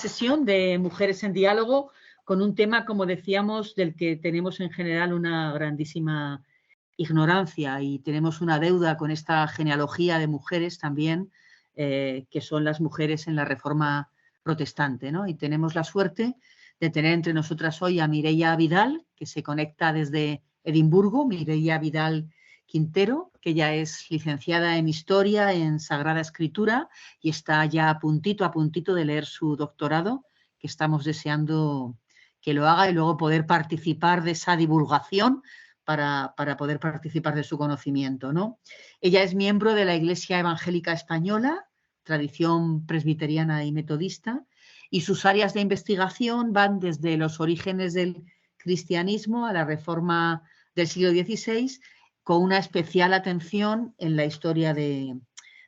sesión de Mujeres en Diálogo con un tema, como decíamos, del que tenemos en general una grandísima ignorancia y tenemos una deuda con esta genealogía de mujeres también, que son las mujeres en la Reforma Protestante, ¿no? Y tenemos la suerte de tener entre nosotras hoy a Mireia Vidal, que se conecta desde Edimburgo, Mireia Vidal Quintero, que ya es licenciada en Historia, en Sagrada Escritura, y está ya a puntito de leer su doctorado, que estamos deseando que lo haga y luego poder participar de esa divulgación para poder participar de su conocimiento, ¿no? Ella es miembro de la Iglesia Evangélica Española, tradición presbiteriana y metodista, y sus áreas de investigación van desde los orígenes del cristianismo a la Reforma del siglo XVI, con una especial atención en la historia de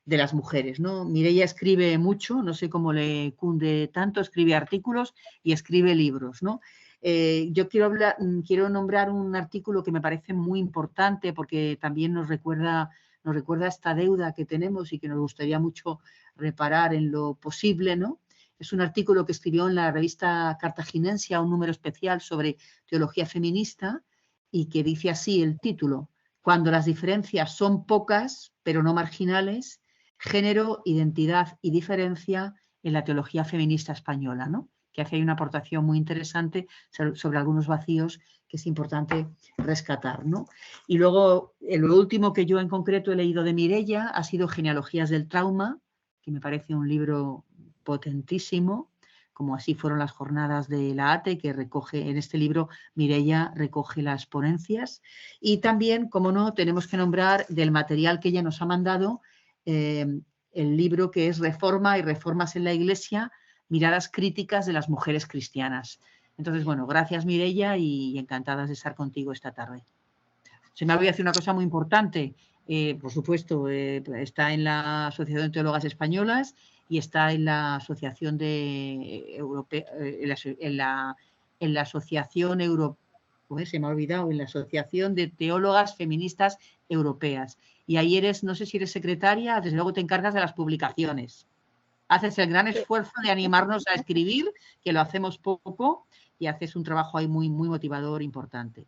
las mujeres, ¿no? Mireia escribe mucho, no sé cómo le cunde tanto, escribe artículos y escribe libros, ¿no? Yo quiero nombrar un artículo que me parece muy importante porque también nos recuerda esta deuda que tenemos y que nos gustaría mucho reparar en lo posible, ¿no? Es un artículo que escribió en la revista Cartaginesia, un número especial sobre teología feminista, y que dice así el título: Cuando las diferencias son pocas, pero no marginales, género, identidad y diferencia en la teología feminista española, ¿no? Que hace ahí una aportación muy interesante sobre algunos vacíos que es importante rescatar, ¿no? Y luego, lo último que yo en concreto he leído de Mireia ha sido Genealogías del Trauma, que me parece un libro potentísimo, como así fueron las jornadas de la ATE, que recoge, en este libro Mireia recoge las ponencias. Y también, como no, tenemos que nombrar del material que ella nos ha mandado, el libro que es Reforma y Reformas en la Iglesia, miradas críticas de las mujeres cristianas. Entonces, bueno, gracias Mireia y encantadas de estar contigo esta tarde. Se me ha olvidado decir una cosa muy importante. Por supuesto, está en la Asociación de Teólogas Españolas y está en la Asociación en la Asociación se me ha olvidado, en la Asociación de Teólogas Feministas Europeas. Y ahí no sé si eres secretaria, desde luego te encargas de las publicaciones. Haces el gran esfuerzo de animarnos a escribir, que lo hacemos poco, y haces un trabajo ahí muy, muy motivador, importante.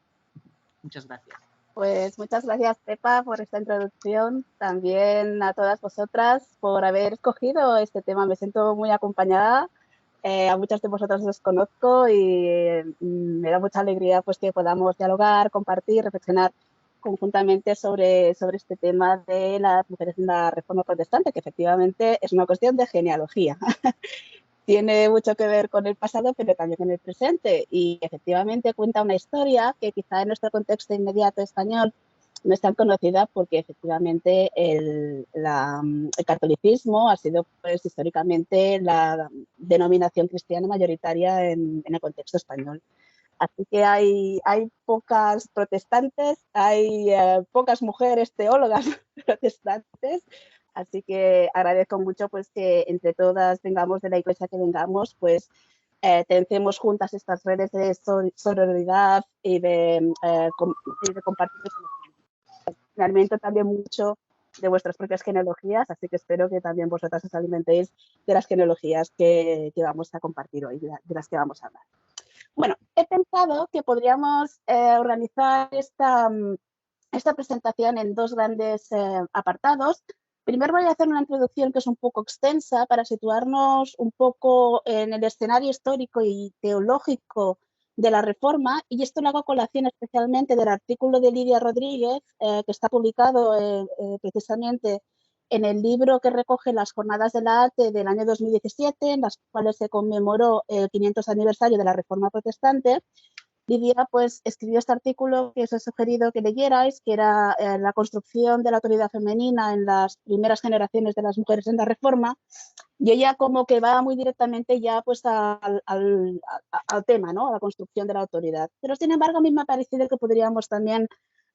Muchas gracias. Pues muchas gracias, Pepa, por esta introducción. También a todas vosotras por haber escogido este tema. Me siento muy acompañada. A muchas de vosotras os conozco y me da mucha alegría pues, que podamos dialogar, compartir, reflexionar conjuntamente sobre este tema de las mujeres en la Reforma Protestante, que efectivamente es una cuestión de genealogía. Tiene mucho que ver con el pasado, pero también con el presente. Y efectivamente cuenta una historia que quizá en nuestro contexto inmediato español no es tan conocida porque efectivamente el catolicismo ha sido pues, históricamente la denominación cristiana mayoritaria en el contexto español. Así que hay pocas protestantes, hay pocas mujeres teólogas protestantes. Así que agradezco mucho pues, que entre todas vengamos de la iglesia que vengamos, pues tensemos juntas estas redes de sororidad y de compartir. Me alimento también mucho de vuestras propias genealogías, así que espero que también vosotras os alimentéis de las genealogías que vamos a compartir hoy, de las que vamos a hablar. Bueno, he pensado que podríamos organizar esta presentación en dos grandes apartados. Primero voy a hacer una introducción que es un poco extensa para situarnos un poco en el escenario histórico y teológico de la Reforma, y esto lo hago a colación especialmente del artículo de Lidia Rodríguez, que está publicado precisamente en el libro que recoge las jornadas de la ATE del año 2017, en las cuales se conmemoró el 500 aniversario de la Reforma Protestante. Lidia pues, escribió este artículo que os he sugerido que leyerais, que era la construcción de la autoridad femenina en las primeras generaciones de las mujeres en la Reforma, y ella como que va muy directamente ya pues, al tema, ¿no? A la construcción de la autoridad. Pero sin embargo a mí me ha parecido que podríamos también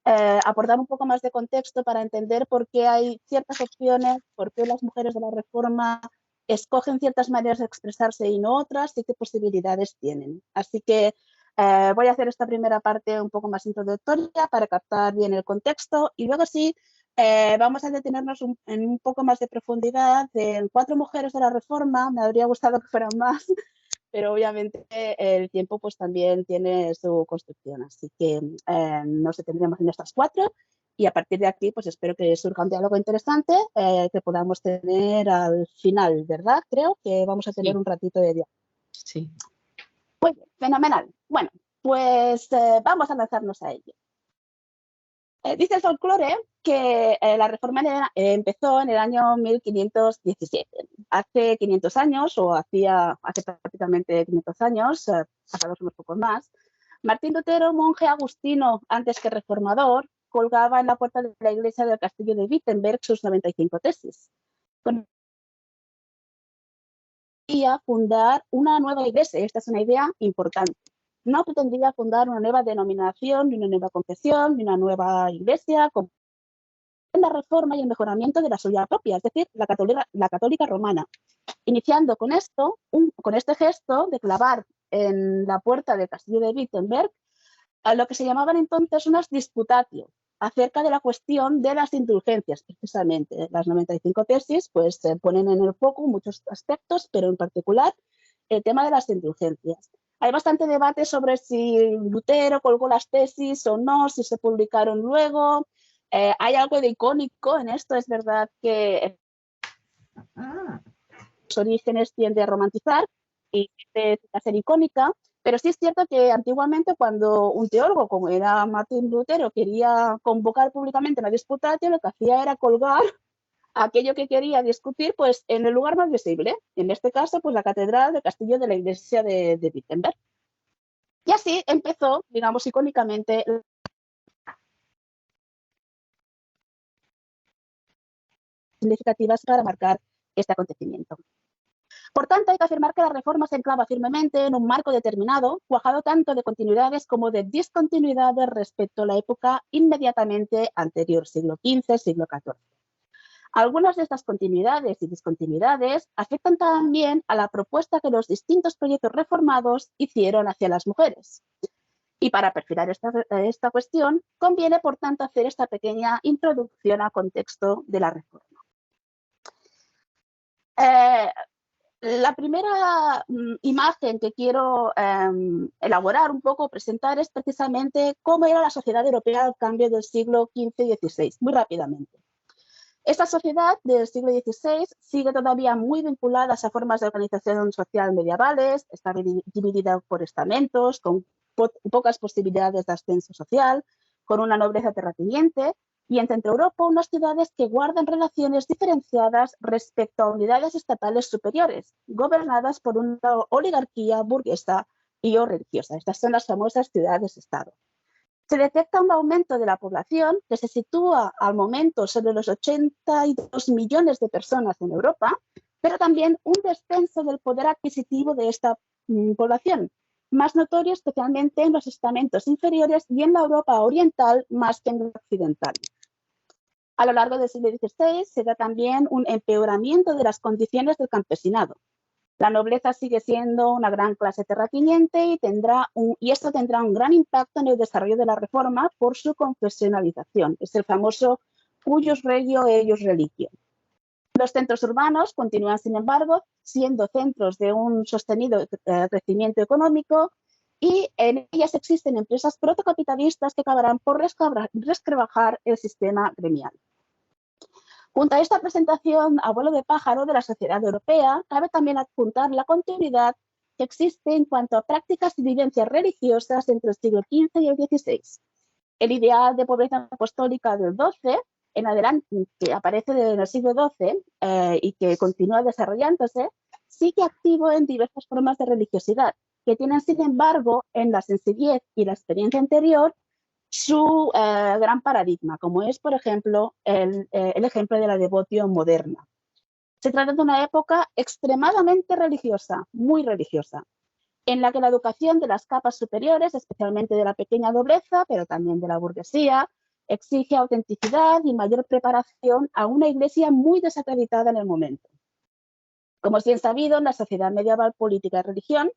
aportar un poco más de contexto para entender por qué hay ciertas opciones, por qué las mujeres de la Reforma escogen ciertas maneras de expresarse y no otras, y qué posibilidades tienen. Así que voy a hacer esta primera parte un poco más introductoria para captar bien el contexto, y luego sí vamos a detenernos en un poco más de profundidad en 4 mujeres de la Reforma. Me habría gustado que fueran más, pero obviamente el tiempo pues también tiene su construcción, así que nos detendremos en estas 4 y a partir de aquí pues espero que surja un diálogo interesante que podamos tener al final, ¿verdad? Creo que vamos a tener Sí, un ratito de diálogo. sí. Muy bien, fenomenal. Bueno, pues vamos a lanzarnos a ello. Dice el folclore que la reforma empezó en el año 1517. Hace 500 años, o hace prácticamente 500 años, pasados unos pocos más, Martín Lutero, monje agustino antes que reformador, colgaba en la puerta de la iglesia del castillo de Wittenberg sus 95 tesis. Quería fundar una nueva iglesia, esta es una idea importante. No pretendía fundar una nueva denominación, ni una nueva confesión, ni una nueva iglesia, con la reforma y el mejoramiento de la suya propia, es decir, la católica romana. Iniciando con esto, con este gesto de clavar en la puerta del castillo de Wittenberg a lo que se llamaban entonces unas disputatio, acerca de la cuestión de las indulgencias, precisamente. Las 95 tesis pues se ponen en el foco muchos aspectos, pero en particular el tema de las indulgencias. Hay bastante debate sobre si Lutero colgó las tesis o no, si se publicaron luego. Hay algo de icónico en esto, es verdad que los orígenes tiende a romantizar y a ser icónica, pero sí es cierto que antiguamente cuando un teólogo como era Martín Lutero quería convocar públicamente una disputatio, lo que hacía era colgar aquello que quería discutir pues en el lugar más visible, en este caso pues la catedral del castillo de la iglesia de Wittenberg. Y así empezó, digamos, icónicamente significativas para marcar este acontecimiento. Por tanto, hay que afirmar que la reforma se enclava firmemente en un marco determinado, cuajado tanto de continuidades como de discontinuidades respecto a la época inmediatamente anterior, siglo XV, siglo XIV. Algunas de estas continuidades y discontinuidades afectan también a la propuesta que los distintos proyectos reformados hicieron hacia las mujeres. Y para perfilar esta cuestión, conviene, por tanto, hacer esta pequeña introducción al contexto de la reforma. La primera imagen que quiero elaborar un poco, presentar, es precisamente cómo era la sociedad europea al cambio del siglo XV y XVI, muy rápidamente. Esta sociedad del siglo XVI sigue todavía muy vinculada a formas de organización social medievales, está dividida por estamentos, con pocas posibilidades de ascenso social, con una nobleza terrateniente, y en Centro Europa unas ciudades que guardan relaciones diferenciadas respecto a unidades estatales superiores, gobernadas por una oligarquía burguesa y o religiosa. Estas son las famosas ciudades-estado. Se detecta un aumento de la población que se sitúa al momento sobre los 82 millones de personas en Europa, pero también un descenso del poder adquisitivo de esta población, más notorio especialmente en los estamentos inferiores y en la Europa oriental más que en la occidental. A lo largo del siglo XVI se da también un empeoramiento de las condiciones del campesinado. La nobleza sigue siendo una gran clase terrateniente y esto tendrá un gran impacto en el desarrollo de la reforma por su confesionalización. Es el famoso cuius regio eius religio. Los centros urbanos continúan, sin embargo, siendo centros de un sostenido crecimiento económico y en ellas existen empresas protocapitalistas que acabarán por resquebrajar el sistema gremial. Junto a esta presentación a vuelo de pájaro de la sociedad europea, cabe también adjuntar la continuidad que existe en cuanto a prácticas y vivencias religiosas entre el siglo XV y el XVI. El ideal de pobreza apostólica del XII, en adelante, que aparece en el siglo XII y que continúa desarrollándose, sigue activo en diversas formas de religiosidad, que tienen, sin embargo, en la sencillez y la experiencia anterior, su gran paradigma, como es, por ejemplo, el ejemplo de la devoción moderna. Se trata de una época extremadamente religiosa, muy religiosa, en la que la educación de las capas superiores, especialmente de la pequeña nobleza, pero también de la burguesía, exige autenticidad y mayor preparación a una iglesia muy desacreditada en el momento. Como es bien sabido, en la sociedad medieval, política y religión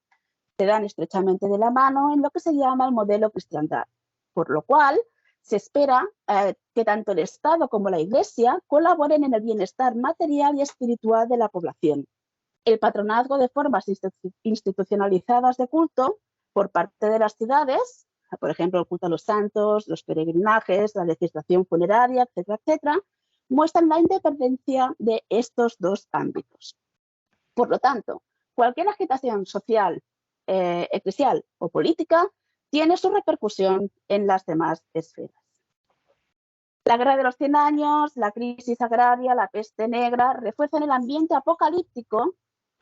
se dan estrechamente de la mano en lo que se llama el modelo cristiandad, por lo cual se espera que tanto el Estado como la Iglesia colaboren en el bienestar material y espiritual de la población. el patronazgo de formas institucionalizadas de culto por parte de las ciudades, por ejemplo, el culto a los santos, los peregrinajes, la legislación funeraria, etcétera, etcétera, muestran la independencia de estos dos ámbitos. Por lo tanto, cualquier agitación social, eclesial o política tiene su repercusión en las demás esferas. La Guerra de los 100 Años, la crisis agraria, la peste negra refuerzan el ambiente apocalíptico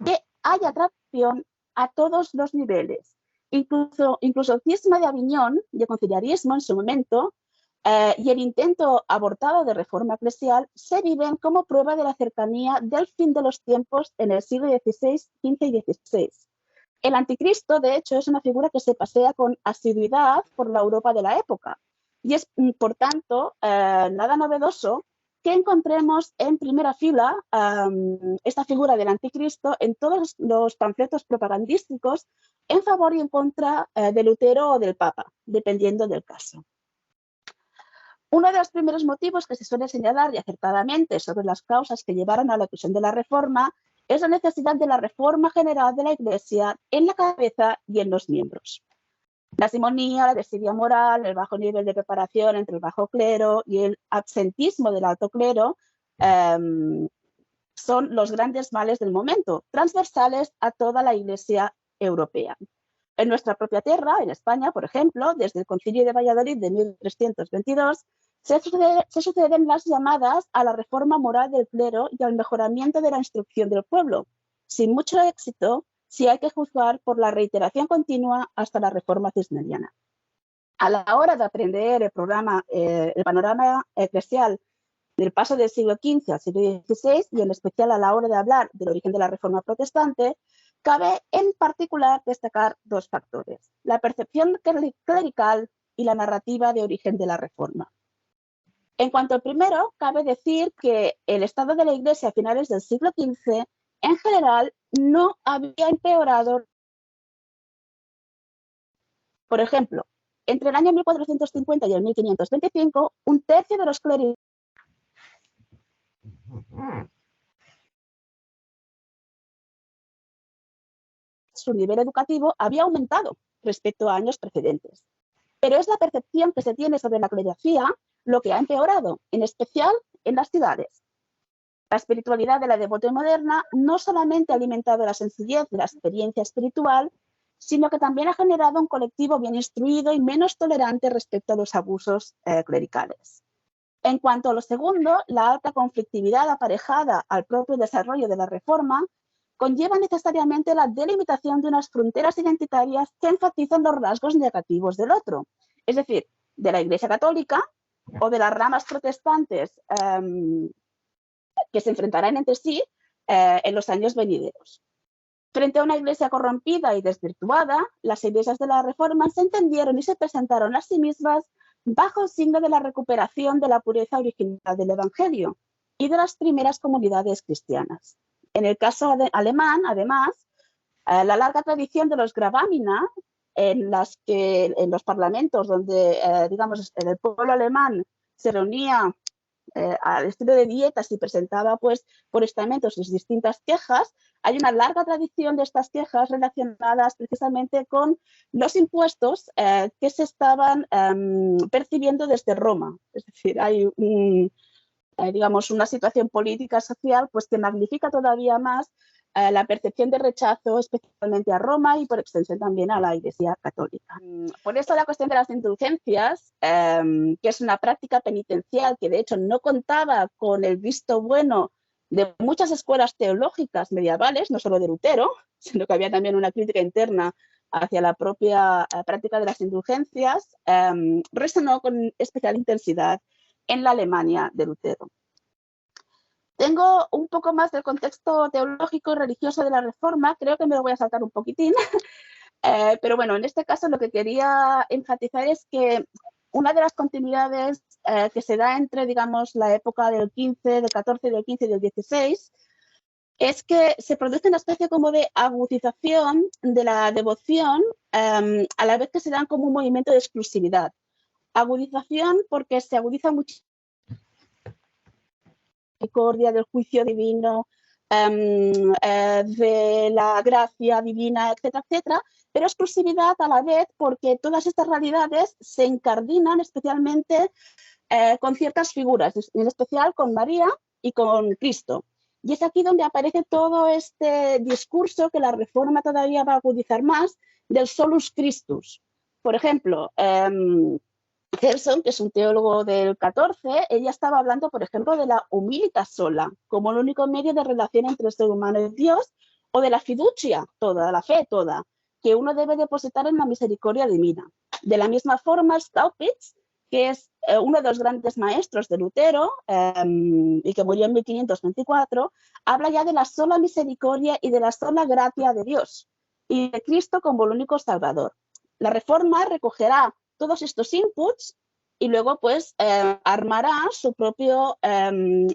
que hay atracción a todos los niveles. Incluso el cisma de Aviñón, de conciliarismo en su momento, y el intento abortado de reforma eclesial se viven como prueba de la cercanía del fin de los tiempos en el siglo XVI, XV y XVI. El anticristo, de hecho, es una figura que se pasea con asiduidad por la Europa de la época. Y es, por tanto, nada novedoso que encontremos en primera fila esta figura del anticristo en todos los panfletos propagandísticos en favor y en contra de Lutero o del Papa, dependiendo del caso. Uno de los primeros motivos que se suele señalar, y acertadamente, sobre las causas que llevaron a la eclosión de la Reforma es la necesidad de la reforma general de la Iglesia en la cabeza y en los miembros. La simonía, la desidia moral, el bajo nivel de preparación entre el bajo clero y el absentismo del alto clero son los grandes males del momento, transversales a toda la Iglesia europea. En nuestra propia tierra, en España, por ejemplo, desde el Concilio de Valladolid de 1322, se suceden las llamadas a la reforma moral del clero y al mejoramiento de la instrucción del pueblo, sin mucho éxito, si hay que juzgar por la reiteración continua hasta la reforma cisneriana. A la hora de aprender el panorama eclesial del paso del siglo XV al siglo XVI, y en especial a la hora de hablar del origen de la reforma protestante, cabe en particular destacar dos factores: la percepción clerical y la narrativa de origen de la reforma. En cuanto al primero, cabe decir que el estado de la Iglesia a finales del siglo XV en general no había empeorado. Por ejemplo, entre el año 1450 y el 1525, un tercio de los clérigos su nivel educativo había aumentado respecto a años precedentes. Pero es la percepción que se tiene sobre la clericalía lo que ha empeorado, en especial en las ciudades. La espiritualidad de la devoción moderna no solamente ha alimentado la sencillez de la experiencia espiritual, sino que también ha generado un colectivo bien instruido y menos tolerante respecto a los abusos clericales. En cuanto a lo segundo, la alta conflictividad aparejada al propio desarrollo de la reforma conlleva necesariamente la delimitación de unas fronteras identitarias que enfatizan los rasgos negativos del otro, es decir, de la Iglesia Católica o de las ramas protestantes que se enfrentarán entre sí en los años venideros. Frente a una Iglesia corrompida y desvirtuada, las iglesias de la Reforma se entendieron y se presentaron a sí mismas bajo el signo de la recuperación de la pureza original del Evangelio y de las primeras comunidades cristianas. En el caso alemán, además, la larga tradición de los Gravamina, en los parlamentos donde, digamos, el pueblo alemán se reunía al estilo de dietas y presentaba pues por estamentos sus distintas quejas, hay una larga tradición de estas quejas relacionadas precisamente con los impuestos que se estaban percibiendo desde Roma. Es decir, hay digamos una situación política social pues que magnifica todavía más la percepción de rechazo, especialmente a Roma y por extensión también a la Iglesia Católica. Por eso la cuestión de las indulgencias, que es una práctica penitencial que de hecho no contaba con el visto bueno de muchas escuelas teológicas medievales, no solo de Lutero, sino que había también una crítica interna hacia la propia práctica de las indulgencias, resonó con especial intensidad en la Alemania de Lutero. Tengo un poco más del contexto teológico y religioso de la Reforma, creo que me lo voy a saltar un poquitín, pero bueno, en este caso lo que quería enfatizar es que una de las continuidades que se da entre, digamos, la época del 15, del 14, del 15 y del 16, es que se produce una especie como de agudización de la devoción a la vez que se dan como un movimiento de exclusividad. Agudización porque se agudiza mucho la misericordia del juicio divino, de la gracia divina, etcétera, etcétera, pero exclusividad a la vez porque todas estas realidades se incardinan especialmente con ciertas figuras, en especial con María y con Cristo. Y es aquí donde aparece todo este discurso que la Reforma todavía va a agudizar más del solus Christus. Por ejemplo, Gerson, que es un teólogo del XIV, ella estaba hablando, por ejemplo, de la humilitas sola, como el único medio de relación entre el ser humano y Dios, o de la fiducia toda, la fe toda, que uno debe depositar en la misericordia divina. De la misma forma, Staupitz, que es uno de los grandes maestros de Lutero y que murió en 1524, habla ya de la sola misericordia y de la sola gracia de Dios y de Cristo como el único Salvador. La Reforma recogerá todos estos inputs y luego pues armará su propio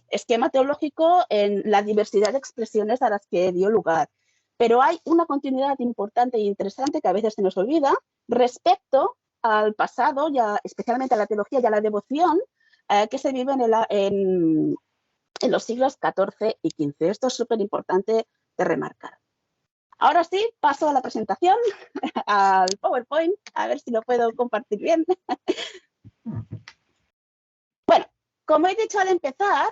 esquema teológico en la diversidad de expresiones a las que dio lugar. Pero hay una continuidad importante e interesante que a veces se nos olvida respecto al pasado, ya, especialmente a la teología y a la devoción que se vive en los siglos XIV y XV. Esto es súper importante de remarcar. Ahora sí, paso a la presentación, al PowerPoint, a ver si lo puedo compartir bien. Bueno, como he dicho al empezar,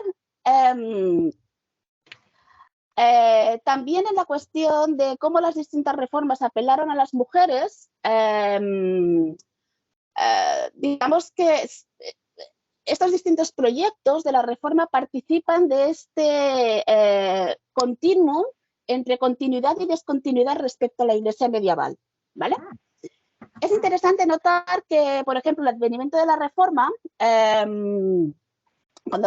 también en la cuestión de cómo las distintas reformas apelaron a las mujeres, digamos que estos distintos proyectos de la Reforma participan de este continuum entre continuidad y descontinuidad respecto a la Iglesia medieval, ¿vale? Es interesante notar que, por ejemplo, el advenimiento de la Reforma, cuando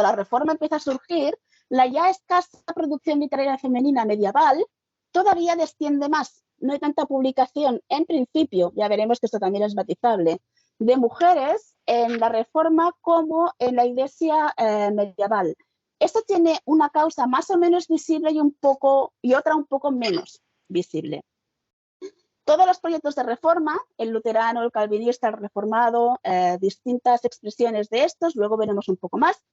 la Reforma empieza a surgir, la ya escasa producción literaria femenina medieval todavía desciende más. No hay tanta publicación, en principio, ya veremos que esto también es matizable, de mujeres en la Reforma como en la Iglesia medieval. Esto tiene una causa más o menos visible y otra un poco menos visible. Todos los proyectos de reforma, el luterano, el calvinista, el reformado, distintas expresiones de estos, luego veremos un poco más,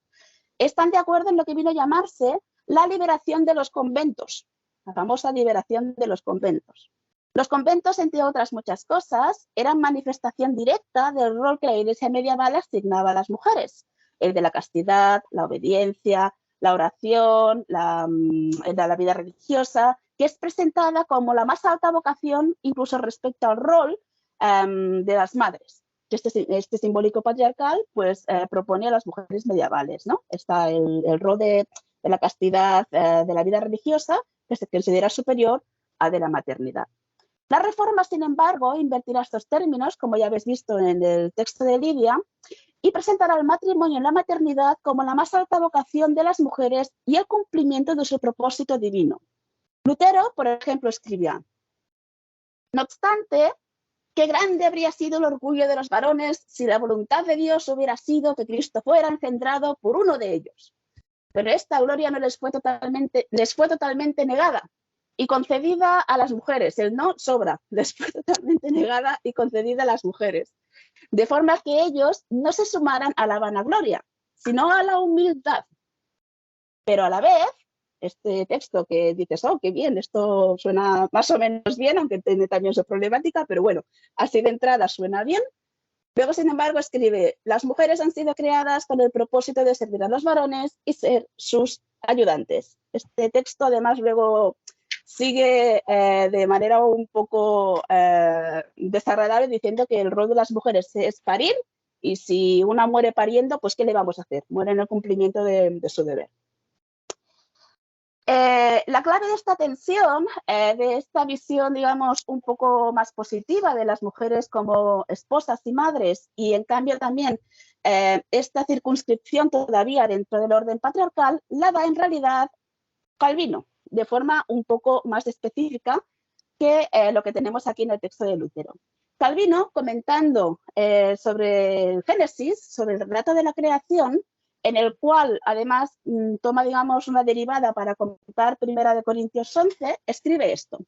están de acuerdo en lo que vino a llamarse la liberación de los conventos, la famosa liberación de los conventos. Los conventos, entre otras muchas cosas, eran manifestación directa del rol que la Iglesia medieval asignaba a las mujeres, el de la castidad, la obediencia, la oración, la vida religiosa, que es presentada como la más alta vocación incluso respecto al rol de las madres. Este simbólico patriarcal pues propone a las mujeres medievales, ¿no? Está el rol de la castidad, de la vida religiosa, que se considera superior al de la maternidad. La Reforma, sin embargo, invertirá estos términos, como ya habéis visto en el texto de Lidia, y presentará el matrimonio y la maternidad como la más alta vocación de las mujeres y el cumplimiento de su propósito divino. Lutero, por ejemplo, escribía: no obstante, qué grande habría sido el orgullo de los varones si la voluntad de Dios hubiera sido que Cristo fuera engendrado por uno de ellos. Pero esta gloria no les fue totalmente negada y concedida a las mujeres. El no sobra, les fue totalmente negada y concedida a las mujeres. De forma que ellos no se sumaran a la vanagloria, sino a la humildad. Pero a la vez, este texto que dices, oh, qué bien, esto suena más o menos bien, aunque tiene también su problemática, pero bueno, así de entrada suena bien. Luego, sin embargo, escribe: las mujeres han sido creadas con el propósito de servir a los varones y ser sus ayudantes. Este texto, además, luego sigue de manera un poco desagradable diciendo que el rol de las mujeres es parir y si una muere pariendo, pues ¿qué le vamos a hacer? Muere en el cumplimiento de su deber. La clave de esta tensión, de esta visión, digamos, un poco más positiva de las mujeres como esposas y madres, y en cambio también esta circunscripción todavía dentro del orden patriarcal, la da en realidad Calvino, de forma un poco más específica que lo que tenemos aquí en el texto de Lutero. Calvino, comentando sobre el Génesis, sobre el relato de la creación, en el cual además toma, digamos, una derivada para comentar 1 Corintios 11, escribe esto: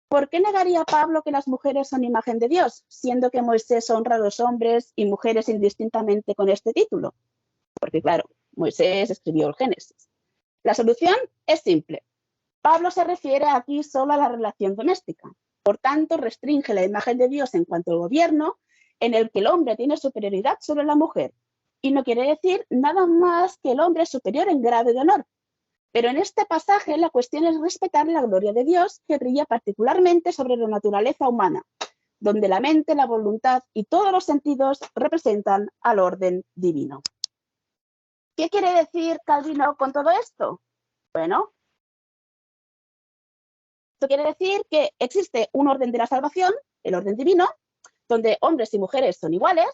¿por qué negaría Pablo que las mujeres son imagen de Dios, siendo que Moisés honra a los hombres y mujeres indistintamente con este título? Porque claro, Moisés escribió el Génesis. La solución es simple. Pablo se refiere aquí solo a la relación doméstica. Por tanto, restringe la imagen de Dios en cuanto al gobierno, en el que el hombre tiene superioridad sobre la mujer. Y no quiere decir nada más que el hombre es superior en grado de honor. Pero en este pasaje la cuestión es respetar la gloria de Dios, que brilla particularmente sobre la naturaleza humana, donde la mente, la voluntad y todos los sentidos representan al orden divino. ¿Qué quiere decir Calvino con todo esto? Bueno, esto quiere decir que existe un orden de la salvación, el orden divino, donde hombres y mujeres son iguales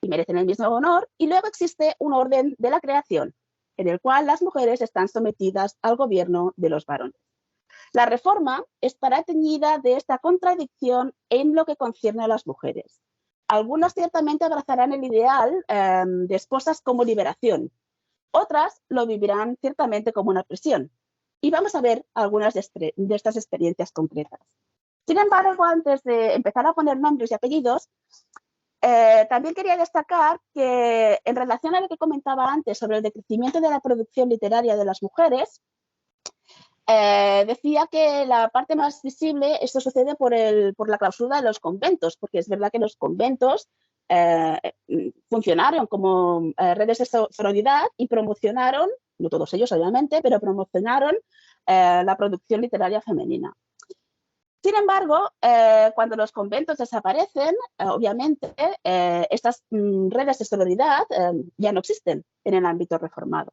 y merecen el mismo honor, y luego existe un orden de la creación, en el cual las mujeres están sometidas al gobierno de los varones. La reforma estará teñida de esta contradicción en lo que concierne a las mujeres. Algunas ciertamente abrazarán el ideal de esposas como liberación, otras lo vivirán ciertamente como una presión. Y vamos a ver algunas de estas experiencias concretas. Sin embargo, antes de empezar a poner nombres y apellidos, también quería destacar que en relación a lo que comentaba antes sobre el decrecimiento de la producción literaria de las mujeres, decía que la parte más visible, esto sucede por la clausura de los conventos, porque es verdad que los conventos funcionaron como redes de sororidad y promocionaron, no todos ellos obviamente, pero promocionaron la producción literaria femenina. Sin embargo, cuando los conventos desaparecen, obviamente estas redes de sororidad ya no existen en el ámbito reformado.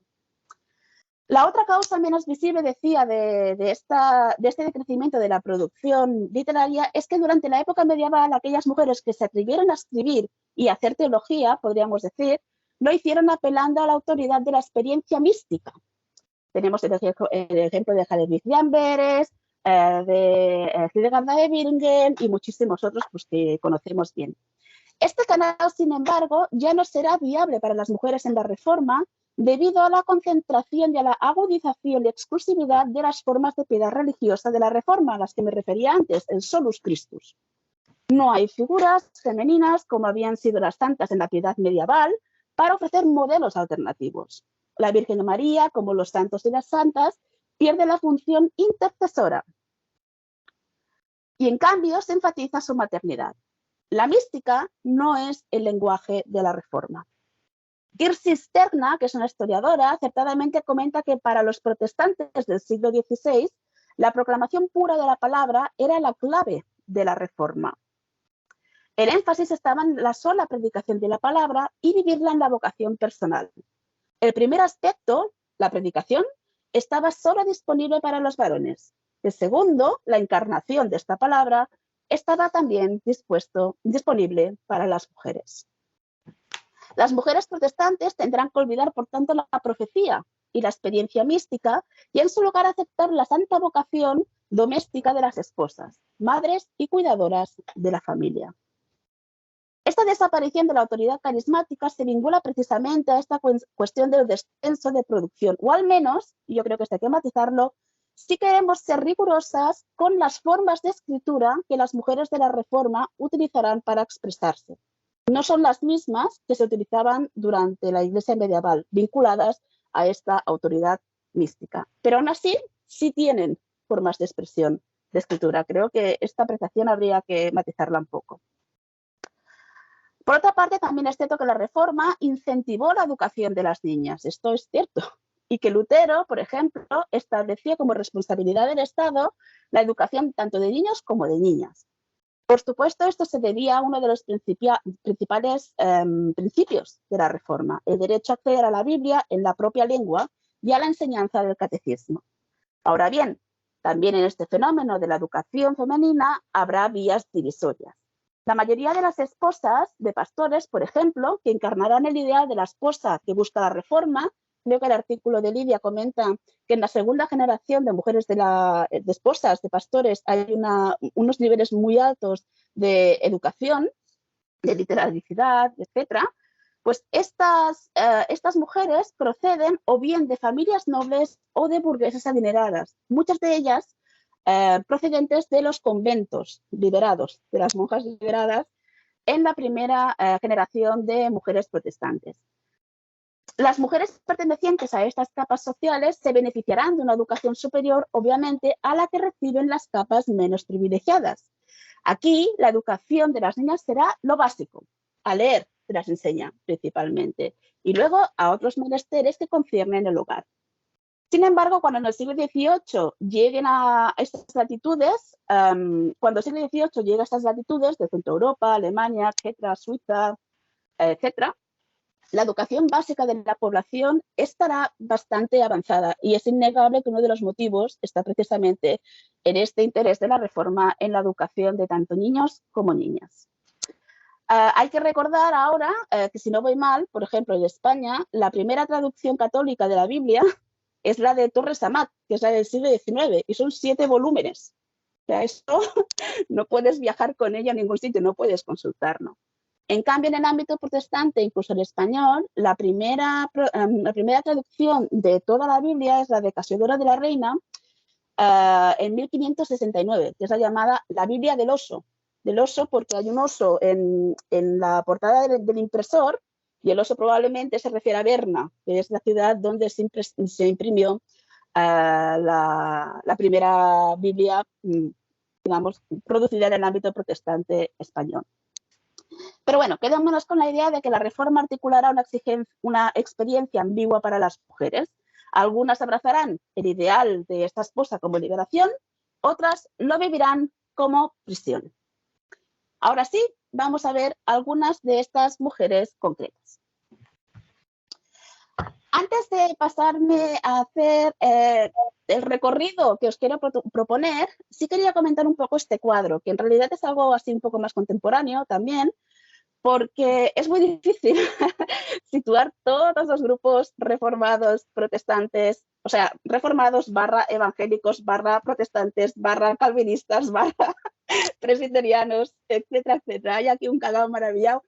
La otra causa menos visible, decía, de este decrecimiento de la producción literaria es que durante la época medieval aquellas mujeres que se atrevieron a escribir y a hacer teología, podríamos decir, lo hicieron apelando a la autoridad de la experiencia mística. Tenemos el ejemplo de Hedwig de Amberes, de Hildegard de Bingen y muchísimos otros pues, que conocemos bien. Este canal, sin embargo, ya no será viable para las mujeres en la Reforma debido a la concentración y a la agudización y exclusividad de las formas de piedad religiosa de la Reforma, a las que me refería antes, el solus Christus. No hay figuras femeninas, como habían sido las santas en la piedad medieval, para ofrecer modelos alternativos. La Virgen María, como los santos y las santas, pierde la función intercesora. Y en cambio se enfatiza su maternidad. La mística no es el lenguaje de la Reforma. Kirsi Sterna, que es una historiadora, acertadamente comenta que para los protestantes del siglo XVI, la proclamación pura de la palabra era la clave de la Reforma. El énfasis estaba en la sola predicación de la palabra y vivirla en la vocación personal. El primer aspecto, la predicación, estaba solo disponible para los varones. El segundo, la encarnación de esta palabra, estaba también disponible para las mujeres. Las mujeres protestantes tendrán que olvidar, por tanto, la profecía y la experiencia mística y en su lugar aceptar la santa vocación doméstica de las esposas, madres y cuidadoras de la familia. Esta desaparición de la autoridad carismática se vincula precisamente a esta cuestión del descenso de producción, o al menos, y yo creo que esto hay que matizarlo, si queremos ser rigurosas con las formas de escritura que las mujeres de la Reforma utilizarán para expresarse. No son las mismas que se utilizaban durante la Iglesia medieval, vinculadas a esta autoridad mística. Pero aún así, sí tienen formas de expresión de escritura. Creo que esta apreciación habría que matizarla un poco. Por otra parte, también es cierto que la Reforma incentivó la educación de las niñas. Esto es cierto. Y que Lutero, por ejemplo, estableció como responsabilidad del Estado la educación tanto de niños como de niñas. Por supuesto, esto se debía a uno de los principales principios de la Reforma, el derecho a acceder a la Biblia en la propia lengua y a la enseñanza del catecismo. Ahora bien, también en este fenómeno de la educación femenina habrá vías divisorias. La mayoría de las esposas de pastores, por ejemplo, que encarnarán el ideal de la esposa que busca la Reforma, creo que el artículo de Lidia comenta que en la segunda generación de mujeres de esposas de pastores hay unos niveles muy altos de educación, de literaricidad, etcétera. Pues estas mujeres proceden o bien de familias nobles o de burguesas adineradas, muchas de ellas procedentes de los conventos liberados, de las monjas liberadas en la primera generación de mujeres protestantes. Las mujeres pertenecientes a estas capas sociales se beneficiarán de una educación superior, obviamente, a la que reciben las capas menos privilegiadas. Aquí, la educación de las niñas será lo básico. A leer se las enseña principalmente. Y luego a otros menesteres que conciernen el hogar. Sin embargo, cuando en el siglo XVIII lleguen a estas latitudes, cuando el siglo XVIII llega a estas latitudes de Centro Europa, Alemania, etcétera, Suiza, etcétera, la educación básica de la población estará bastante avanzada y es innegable que uno de los motivos está precisamente en este interés de la reforma en la educación de tanto niños como niñas. Hay que recordar ahora que, si no voy mal, por ejemplo, en España, la primera traducción católica de la Biblia es la de Torres Amat, que es la del siglo XIX, y son 7 volúmenes. O sea, esto no puedes viajar con ella a ningún sitio, no puedes consultarlo. En cambio, en el ámbito protestante, incluso el español, la primera traducción de toda la Biblia es la de Casiodoro de la Reina en 1569, que es la llamada la Biblia del oso porque hay un oso en la portada del impresor, y el oso probablemente se refiere a Berna, que es la ciudad donde se imprimió la primera Biblia, digamos, producida en el ámbito protestante español. Pero bueno, quedémonos con la idea de que la reforma articulará una experiencia ambigua para las mujeres. Algunas abrazarán el ideal de esta esposa como liberación, otras lo vivirán como prisión. Ahora sí, vamos a ver algunas de estas mujeres concretas. Antes de pasarme a hacer el recorrido que os quiero proponer, sí quería comentar un poco este cuadro, que en realidad es algo así un poco más contemporáneo también, porque es muy difícil situar todos los grupos reformados, protestantes, o sea, reformados / evangélicos / protestantes / calvinistas / presbiterianos, etcétera, etcétera. Hay aquí un cagao maravillado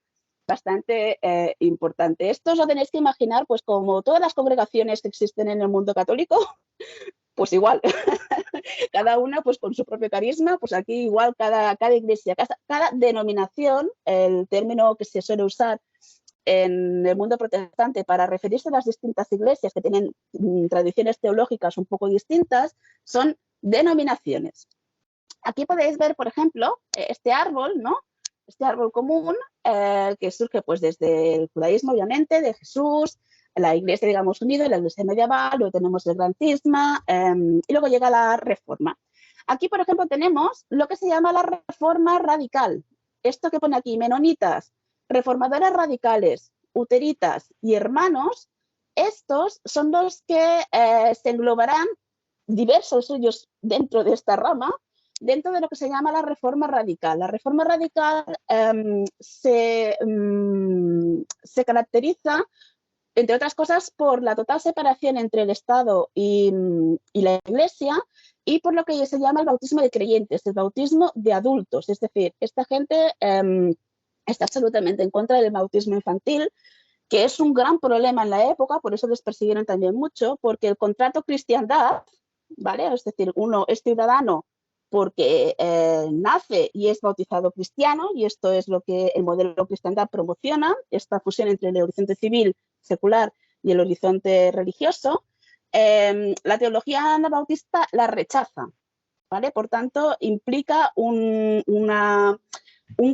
bastante importante. Esto os lo tenéis que imaginar pues como todas las congregaciones que existen en el mundo católico, pues igual, cada una pues con su propio carisma, pues aquí igual cada iglesia, cada denominación, el término que se suele usar en el mundo protestante para referirse a las distintas iglesias que tienen tradiciones teológicas un poco distintas, son denominaciones. Aquí podéis ver, por ejemplo, este árbol, ¿no? Este árbol común que surge pues desde el judaísmo, obviamente, de Jesús, la iglesia, digamos, unida, la iglesia medieval, luego tenemos el gran cisma y luego llega la reforma. Aquí, por ejemplo, tenemos lo que se llama la reforma radical. Esto que pone aquí, menonitas, reformadoras radicales, uteritas y hermanos, estos son los que se englobarán diversos ellos dentro de esta rama, dentro de lo que se llama la reforma radical. La reforma radical se caracteriza, entre otras cosas, por la total separación entre el Estado y la Iglesia, y por lo que se llama el bautismo de creyentes, el bautismo de adultos. Es decir, esta gente está absolutamente en contra del bautismo infantil, que es un gran problema en la época, por eso les persiguieron también mucho, porque el contrato cristiandad, ¿vale? Es decir, uno es ciudadano porque nace y es bautizado cristiano, y esto es lo que el modelo cristiandad promociona, esta fusión entre el horizonte civil, secular, y el horizonte religioso. La teología anabautista la rechaza, ¿vale? Por tanto, implica un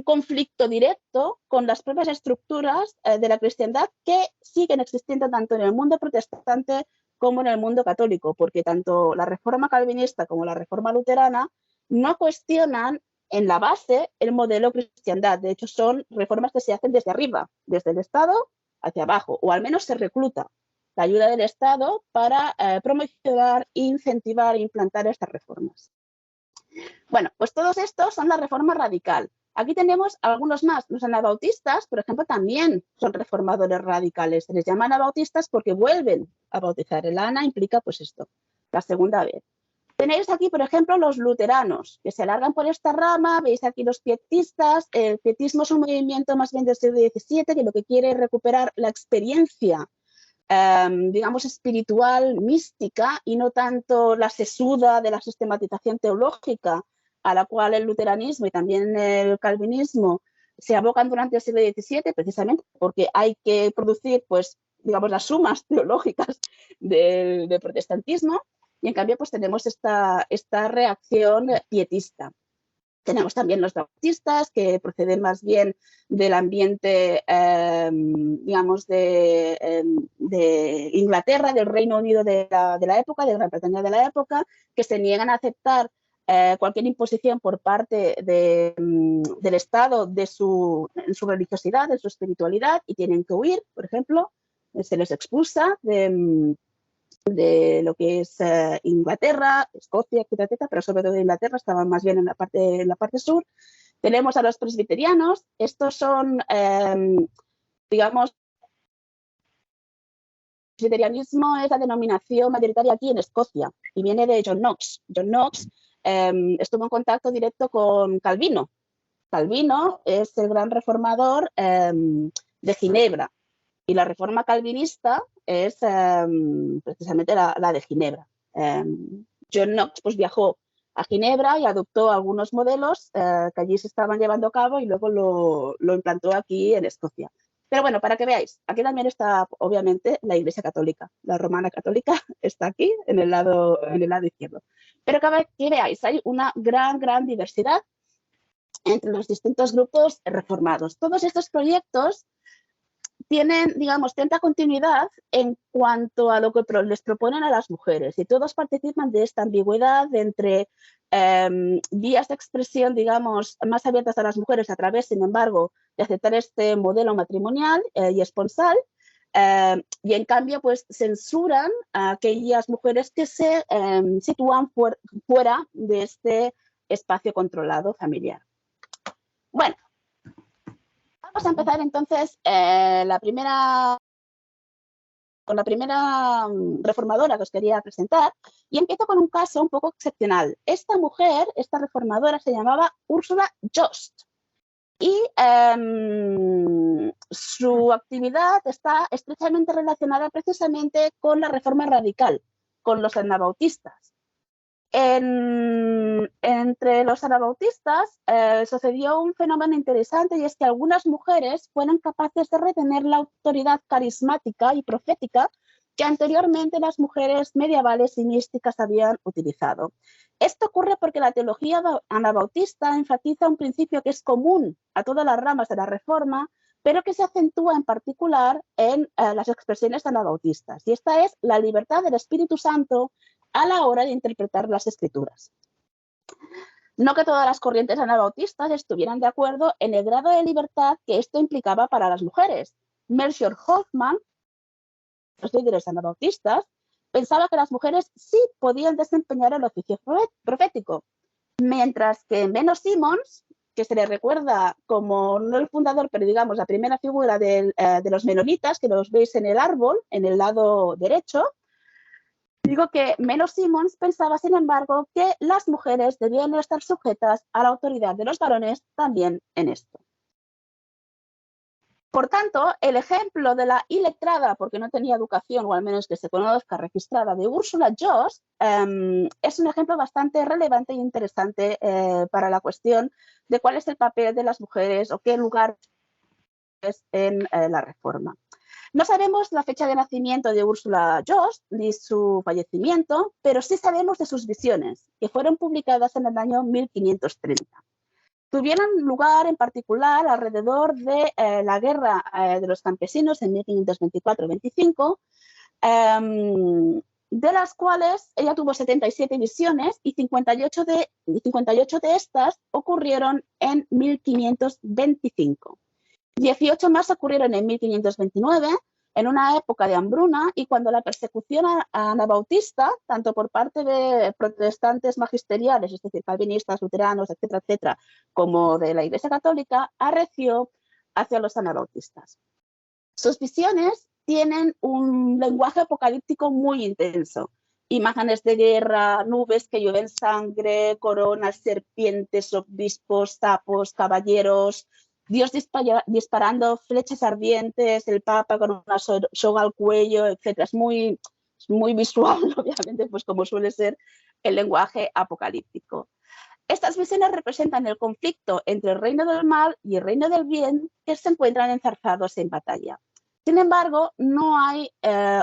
conflicto directo con las propias estructuras de la cristiandad que siguen existiendo tanto en el mundo protestante como en el mundo católico, porque tanto la reforma calvinista como la reforma luterana no cuestionan en la base el modelo cristiandad. De hecho, son reformas que se hacen desde arriba, desde el Estado hacia abajo, o al menos se recluta la ayuda del Estado para promocionar, incentivar e implantar estas reformas. Bueno, pues todos estos son la reforma radical. Aquí tenemos algunos más. Los anabautistas, por ejemplo, también son reformadores radicales. Se les llama anabautistas porque vuelven a bautizar. El ana implica pues esto, la segunda vez. Tenéis aquí, por ejemplo, los luteranos, que se alargan por esta rama. Veis aquí los pietistas. El pietismo es un movimiento más bien del siglo XVII que lo que quiere es recuperar la experiencia, digamos, espiritual, mística, y no tanto la sesuda de la sistematización teológica a la cual el luteranismo y también el calvinismo se abocan durante el siglo XVII, precisamente porque hay que producir pues digamos, las sumas teológicas del protestantismo, y en cambio pues tenemos esta reacción pietista. Tenemos también los bautistas, que proceden más bien del ambiente, digamos, de Inglaterra, del Reino Unido de la época, de Gran Bretaña de la época, que se niegan a aceptar cualquier imposición por parte del Estado en su religiosidad, en su espiritualidad, y tienen que huir, por ejemplo, se les expulsa de lo que es Inglaterra, Escocia, etcétera, pero sobre todo Inglaterra, estaban más bien en la parte sur. Tenemos a los presbiterianos, estos son, digamos, el presbiterianismo es la denominación mayoritaria aquí en Escocia y viene de John Knox. John Knox estuvo en contacto directo con Calvino. Calvino es el gran reformador de Ginebra, y la reforma calvinista es precisamente la de Ginebra. John Knox pues, viajó a Ginebra y adoptó algunos modelos que allí se estaban llevando a cabo y luego lo implantó aquí en Escocia. Pero bueno, para que veáis, aquí también está obviamente la Iglesia Católica. La Romana Católica está aquí en el lado izquierdo. Pero que veáis, hay una gran diversidad entre los distintos grupos reformados. Todos estos proyectos tienen, digamos, tanta continuidad en cuanto a lo que les proponen a las mujeres, y todos participan de esta ambigüedad entre vías de expresión, digamos, más abiertas a las mujeres a través, sin embargo, de aceptar este modelo matrimonial y esponsal, y en cambio, pues censuran a aquellas mujeres que se sitúan fuera de este espacio controlado familiar. Bueno, vamos a empezar entonces con la primera reformadora que os quería presentar, y empiezo con un caso un poco excepcional. Esta mujer, esta reformadora, se llamaba Ursula Jost, y su actividad está estrechamente relacionada precisamente con la reforma radical, con los anabautistas. Entre los anabautistas sucedió un fenómeno interesante, y es que algunas mujeres fueron capaces de retener la autoridad carismática y profética que anteriormente las mujeres medievales y místicas habían utilizado. Esto ocurre porque la teología anabautista enfatiza un principio que es común a todas las ramas de la Reforma, pero que se acentúa en particular en las expresiones anabautistas, y esta es la libertad del Espíritu Santo a la hora de interpretar las Escrituras. No que todas las corrientes anabautistas estuvieran de acuerdo en el grado de libertad que esto implicaba para las mujeres. Melchior Hoffman, los líderes anabautistas, pensaba que las mujeres sí podían desempeñar el oficio profético, mientras que Menno Simons, que se le recuerda como no el fundador, pero digamos la primera figura de los menonitas, que los veis en el árbol, en el lado derecho, digo que Menno Simons pensaba, sin embargo, que las mujeres debían estar sujetas a la autoridad de los varones también en esto. Por tanto, el ejemplo de la iletrada, porque no tenía educación, o al menos que se conozca, registrada, de Ursula Jost, es un ejemplo bastante relevante e interesante para la cuestión de cuál es el papel de las mujeres o qué lugar es en la Reforma. No sabemos la fecha de nacimiento de Ursula Jost ni su fallecimiento, pero sí sabemos de sus visiones, que fueron publicadas en el año 1530. Tuvieron lugar en particular alrededor de la guerra de los campesinos en 1524-25, de las cuales ella tuvo 77 visiones, y 58 de estas ocurrieron en 1525. 18 más ocurrieron en 1529, en una época de hambruna y cuando la persecución anabautista, tanto por parte de protestantes magisteriales, es decir, calvinistas, luteranos, etcétera, etcétera, como de la Iglesia Católica, arreció hacia los anabautistas. Sus visiones tienen un lenguaje apocalíptico muy intenso. Imágenes de guerra, nubes que llueven sangre, coronas, serpientes, obispos, sapos, caballeros, Dios disparando flechas ardientes, el Papa con una soga al cuello, etc. Es muy visual, obviamente, pues como suele ser el lenguaje apocalíptico. Estas visiones representan el conflicto entre el reino del mal y el reino del bien, que se encuentran enzarzados en batalla. Sin embargo, no hay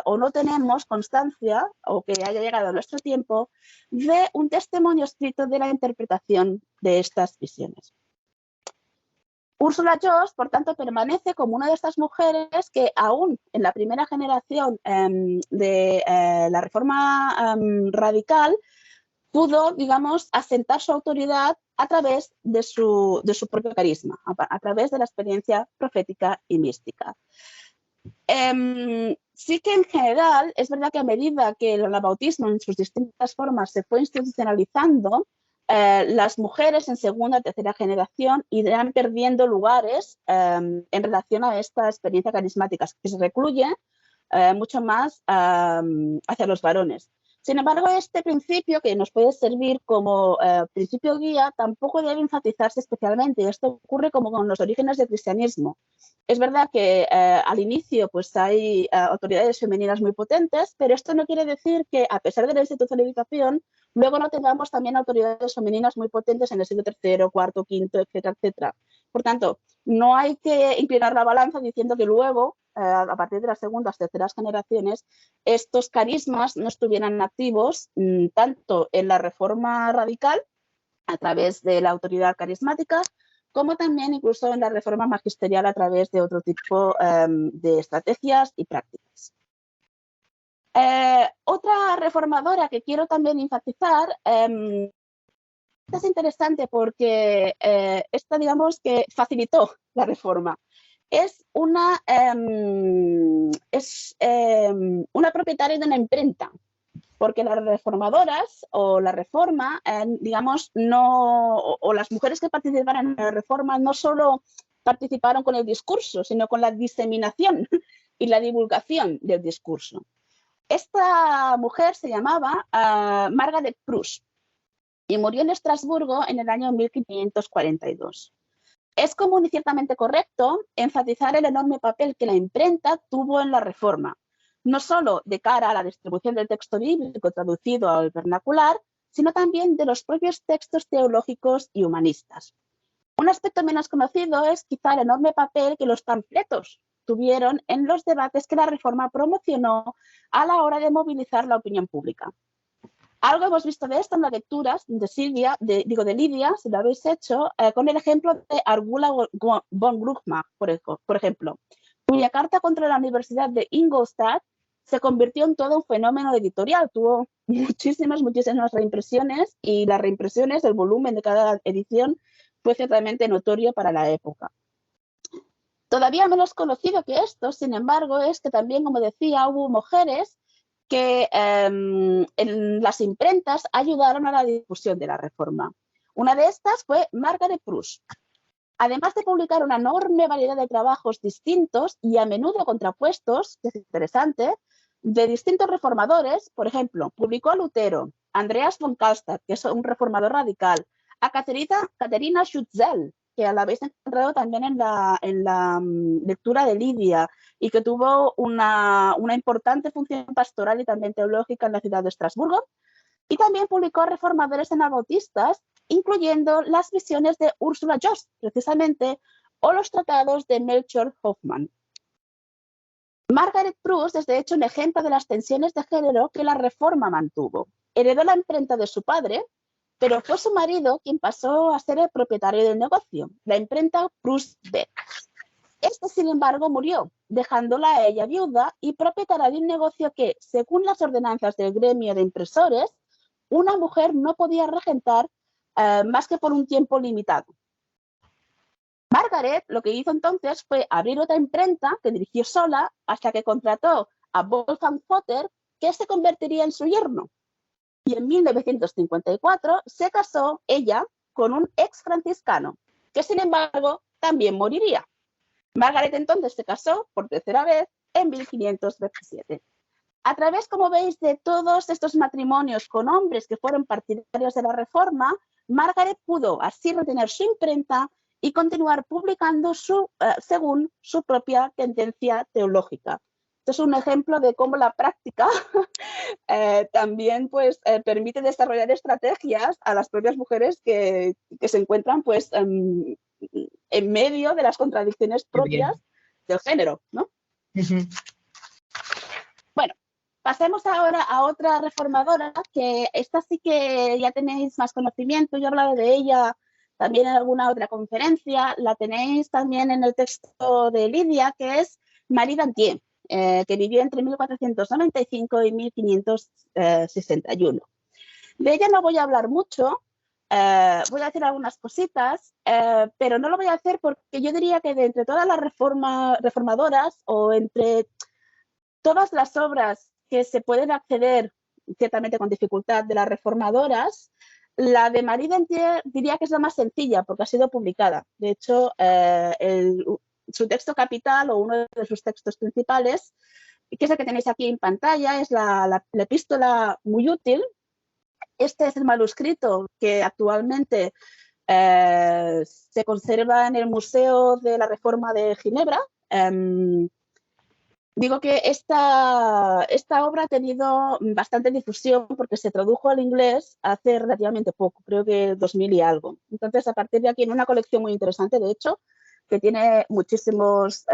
o no tenemos constancia, o que haya llegado a nuestro tiempo, de un testimonio escrito de la interpretación de estas visiones. Úrsula Jost, por tanto, permanece como una de estas mujeres que aún en la primera generación de la reforma radical pudo, digamos, asentar su autoridad a través de su propio carisma, a través de la experiencia profética y mística. Sí que en general es verdad que a medida que el anabautismo en sus distintas formas se fue institucionalizando, las mujeres en segunda o tercera generación irán perdiendo lugares en relación a esta experiencia carismática, que se recluye mucho más hacia los varones. Sin embargo, este principio, que nos puede servir como principio guía, tampoco debe enfatizarse especialmente. Esto ocurre como con los orígenes del cristianismo. Es verdad que al inicio pues, hay autoridades femeninas muy potentes, pero esto no quiere decir que, a pesar de la institucionalización, luego no tengamos también autoridades femeninas muy potentes en el siglo III, IV, V, etcétera, etcétera. Por tanto, no hay que inclinar la balanza diciendo que luego, a partir de las segundas, terceras generaciones, estos carismas no estuvieran activos tanto en la reforma radical, a través de la autoridad carismática, como también incluso en la reforma magisterial a través de otro tipo de estrategias y prácticas. Otra reformadora que quiero también enfatizar, es interesante porque esta, digamos, que facilitó la reforma. Es una propietaria de una imprenta, porque las reformadoras o la reforma, digamos, o las mujeres que participaron en la reforma no solo participaron con el discurso, sino con la diseminación y la divulgación del discurso. Esta mujer se llamaba Margaret Pruss y murió en Estrasburgo en el año 1542. Es común y ciertamente correcto enfatizar el enorme papel que la imprenta tuvo en la reforma, no solo de cara a la distribución del texto bíblico traducido al vernacular, sino también de los propios textos teológicos y humanistas. Un aspecto menos conocido es quizá el enorme papel que los panfletos tuvieron en los debates que la reforma promocionó a la hora de movilizar la opinión pública. Algo hemos visto de esto en las lecturas de Lidia, si lo habéis hecho, con el ejemplo de Argula von Bruckmach, por ejemplo, cuya carta contra la Universidad de Ingolstadt se convirtió en todo un fenómeno editorial. Tuvo muchísimas reimpresiones y las reimpresiones, el volumen de cada edición, fue ciertamente notorio para la época. Todavía menos conocido que esto, sin embargo, es que también, como decía, hubo mujeres que en las imprentas ayudaron a la difusión de la reforma. Una de estas fue Margaret Pruss. Además de publicar una enorme variedad de trabajos distintos y a menudo contrapuestos, que es interesante, de distintos reformadores, por ejemplo, publicó a Lutero, a Andreas von Kallstadt, que es un reformador radical, a Caterina Schutzel, que la habéis encontrado también en la lectura de Lidia y que tuvo una importante función pastoral y también teológica en la ciudad de Estrasburgo. Y también publicó a reformadores anabautistas, incluyendo las visiones de Úrsula Jost, precisamente, o los tratados de Melchior Hoffman. Margaret Pruss es, de hecho, un ejemplo de las tensiones de género que la reforma mantuvo. Heredó la imprenta de su padre, pero fue su marido quien pasó a ser el propietario del negocio, la imprenta Pruss-Beck. Este, sin embargo, murió, dejándola a ella viuda y propietaria de un negocio que, según las ordenanzas del gremio de impresores, una mujer no podía regentar más que por un tiempo limitado. Margaret lo que hizo entonces fue abrir otra imprenta que dirigió sola hasta que contrató a Wolfgang Potter, que se convertiría en su yerno. Y en 1954 se casó ella con un ex franciscano, que sin embargo también moriría. Margaret entonces se casó por tercera vez en 1527. A través, como veis, de todos estos matrimonios con hombres que fueron partidarios de la reforma, Margaret pudo así retener su imprenta y continuar publicando según su propia tendencia teológica. Esto es un ejemplo de cómo la práctica también pues, permite desarrollar estrategias a las propias mujeres que se encuentran pues, en medio de las contradicciones propias del género, ¿no? Ujú. Bueno, pasemos ahora a otra reformadora, que esta sí que ya tenéis más conocimiento. Yo he hablado de ella también en alguna otra conferencia. La tenéis también en el texto de Lidia, que es Marie Dantier, que vivió entre 1495 y 1561. De ella no voy a hablar mucho, voy a decir algunas cositas, pero no lo voy a hacer porque yo diría que de entre todas las reformadoras o entre todas las obras que se pueden acceder, ciertamente con dificultad, de las reformadoras, la de Marie Dantier diría que es la más sencilla porque ha sido publicada. De hecho, su texto capital o uno de sus textos principales, que es el que tenéis aquí en pantalla, es la epístola muy útil. Este es el manuscrito que actualmente se conserva en el Museo de la Reforma de Ginebra. Digo que esta obra ha tenido bastante difusión porque se tradujo al inglés hace relativamente poco, creo que 2000 y algo. Entonces, a partir de aquí, en una colección muy interesante, de hecho, que tiene muchísimos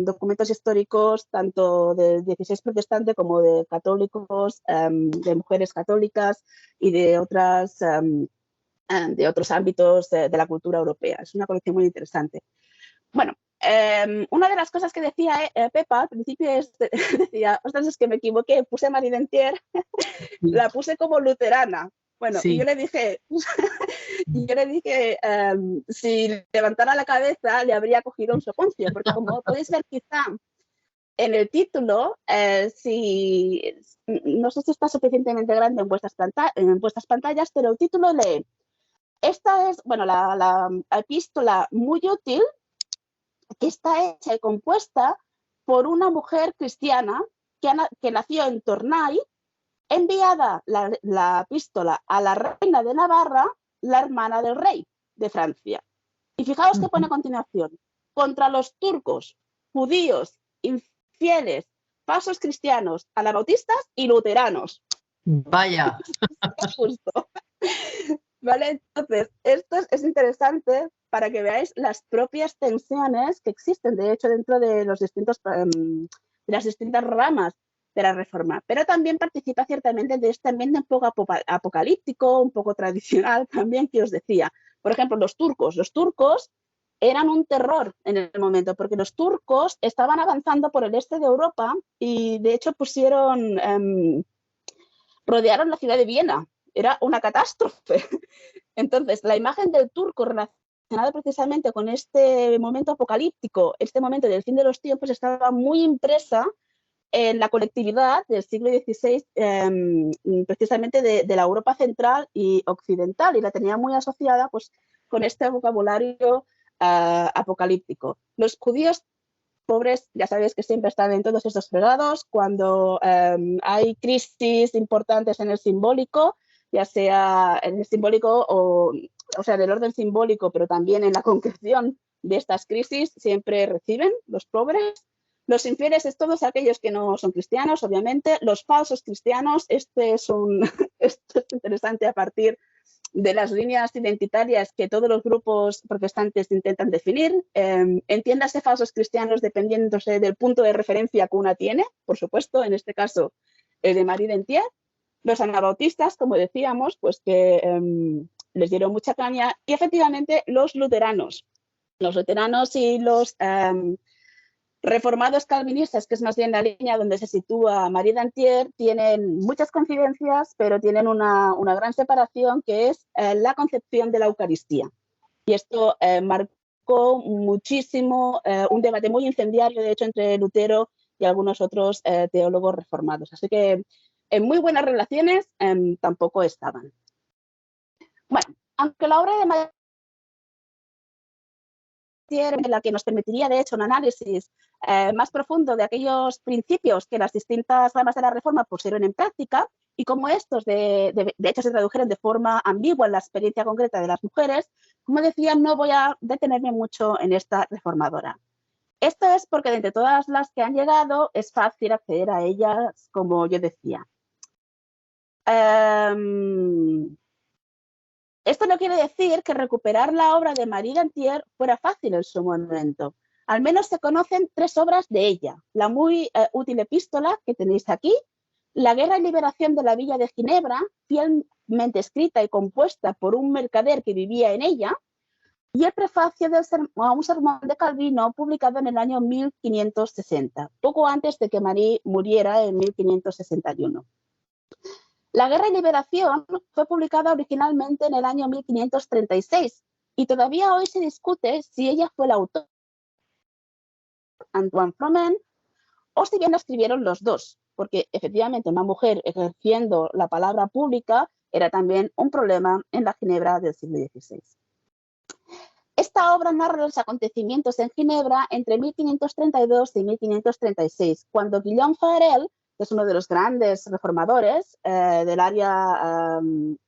documentos históricos, tanto de 16 protestantes como de católicos, de mujeres católicas y de otros ámbitos de la cultura europea. Es una colección muy interesante. Bueno, una de las cosas que decía Pepa al principio decía, ostras, es que me equivoqué, puse Marie Dantier, la puse como luterana. Bueno, Sí. y yo le dije, si levantara la cabeza le habría cogido un soponcio, porque como podéis ver quizá en el título, si no sé si está suficientemente grande en vuestras pantallas, pero el título lee, esta es, bueno, la epístola muy útil, que está hecha y compuesta por una mujer cristiana que nació en Tournai, enviada la epístola a la reina de Navarra, la hermana del rey de Francia. Y fijaos que pone a continuación, contra los turcos, judíos, infieles, falsos cristianos, anabautistas y luteranos. Vaya. Justo. ¿Vale? Entonces, esto es interesante para que veáis las propias tensiones que existen, de hecho, dentro de las distintas ramas de la reforma. Pero también participa ciertamente de este ambiente un poco apocalíptico, un poco tradicional también, que os decía. Por ejemplo, los turcos. Los turcos eran un terror en el momento, porque los turcos estaban avanzando por el este de Europa y, de hecho, rodearon la ciudad de Viena. Era una catástrofe. Entonces, la imagen del turco relacionada precisamente con este momento apocalíptico, este momento del fin de los tiempos, estaba muy impresa en la colectividad del siglo XVI, precisamente de la Europa central y occidental, y la tenía muy asociada pues, con este vocabulario apocalíptico. Los judíos pobres, ya sabéis que siempre están en todos estos fregados, cuando hay crisis importantes en el simbólico, ya sea en el simbólico o sea, del orden simbólico, pero también en la concreción de estas crisis, siempre reciben los pobres. Los infieles es todos aquellos que no son cristianos, obviamente. Los falsos cristianos, esto es interesante a partir de las líneas identitarias que todos los grupos protestantes intentan definir. Entiéndase falsos cristianos dependiéndose del punto de referencia que una tiene, por supuesto, en este caso el de Marie Dantier. Los anabautistas, como decíamos, pues que les dieron mucha caña, y efectivamente los luteranos y los reformados calvinistas, que es más bien la línea donde se sitúa Marie Dantier, tienen muchas coincidencias, pero tienen una gran separación, que es la concepción de la Eucaristía. Y esto marcó muchísimo un debate muy incendiario, de hecho, entre Lutero y algunos otros teólogos reformados. Así que en muy buenas relaciones tampoco estaban. Bueno, aunque la obra de Marie en la que nos permitiría, de hecho, un análisis más profundo de aquellos principios que las distintas ramas de la Reforma pusieron en práctica, y cómo estos, de hecho, se tradujeron de forma ambigua en la experiencia concreta de las mujeres. Como decía, no voy a detenerme mucho en esta reformadora. Esto es porque de entre todas las que han llegado es fácil acceder a ellas, como yo decía. Esto no quiere decir que recuperar la obra de Marie Dantier fuera fácil en su momento. Al menos se conocen 3 obras de ella. La muy útil epístola que tenéis aquí, La guerra y liberación de la villa de Ginebra, fielmente escrita y compuesta por un mercader que vivía en ella, y el prefacio a un sermón de Calvino publicado en el año 1560, poco antes de que Marie muriera en 1561. La guerra y liberación fue publicada originalmente en el año 1536 y todavía hoy se discute si ella fue la autora, Antoine Froment, o si bien la escribieron los dos, porque efectivamente una mujer ejerciendo la palabra pública era también un problema en la Ginebra del siglo XVI. Esta obra narra los acontecimientos en Ginebra entre 1532 y 1536, cuando Guillaume Farel, que es uno de los grandes reformadores del área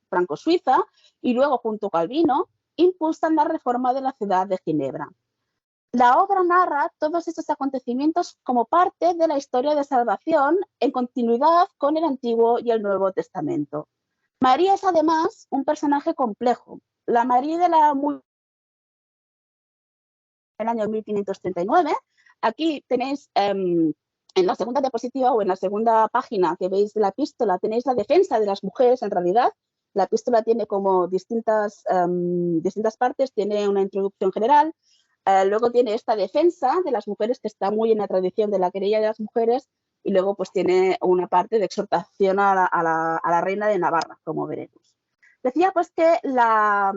franco-suiza, y luego junto a Calvino, impulsan la reforma de la ciudad de Ginebra. La obra narra todos estos acontecimientos como parte de la historia de salvación en continuidad con el Antiguo y el Nuevo Testamento. María es además un personaje complejo. La María de la el año 1539. Aquí tenéis en la segunda diapositiva o en la segunda página que veis de la epístola, tenéis la defensa de las mujeres en realidad. La epístola tiene como distintas partes, tiene una introducción general, luego tiene esta defensa de las mujeres que está muy en la tradición de la querella de las mujeres y luego pues tiene una parte de exhortación a la reina de Navarra, como veremos. Decía pues que la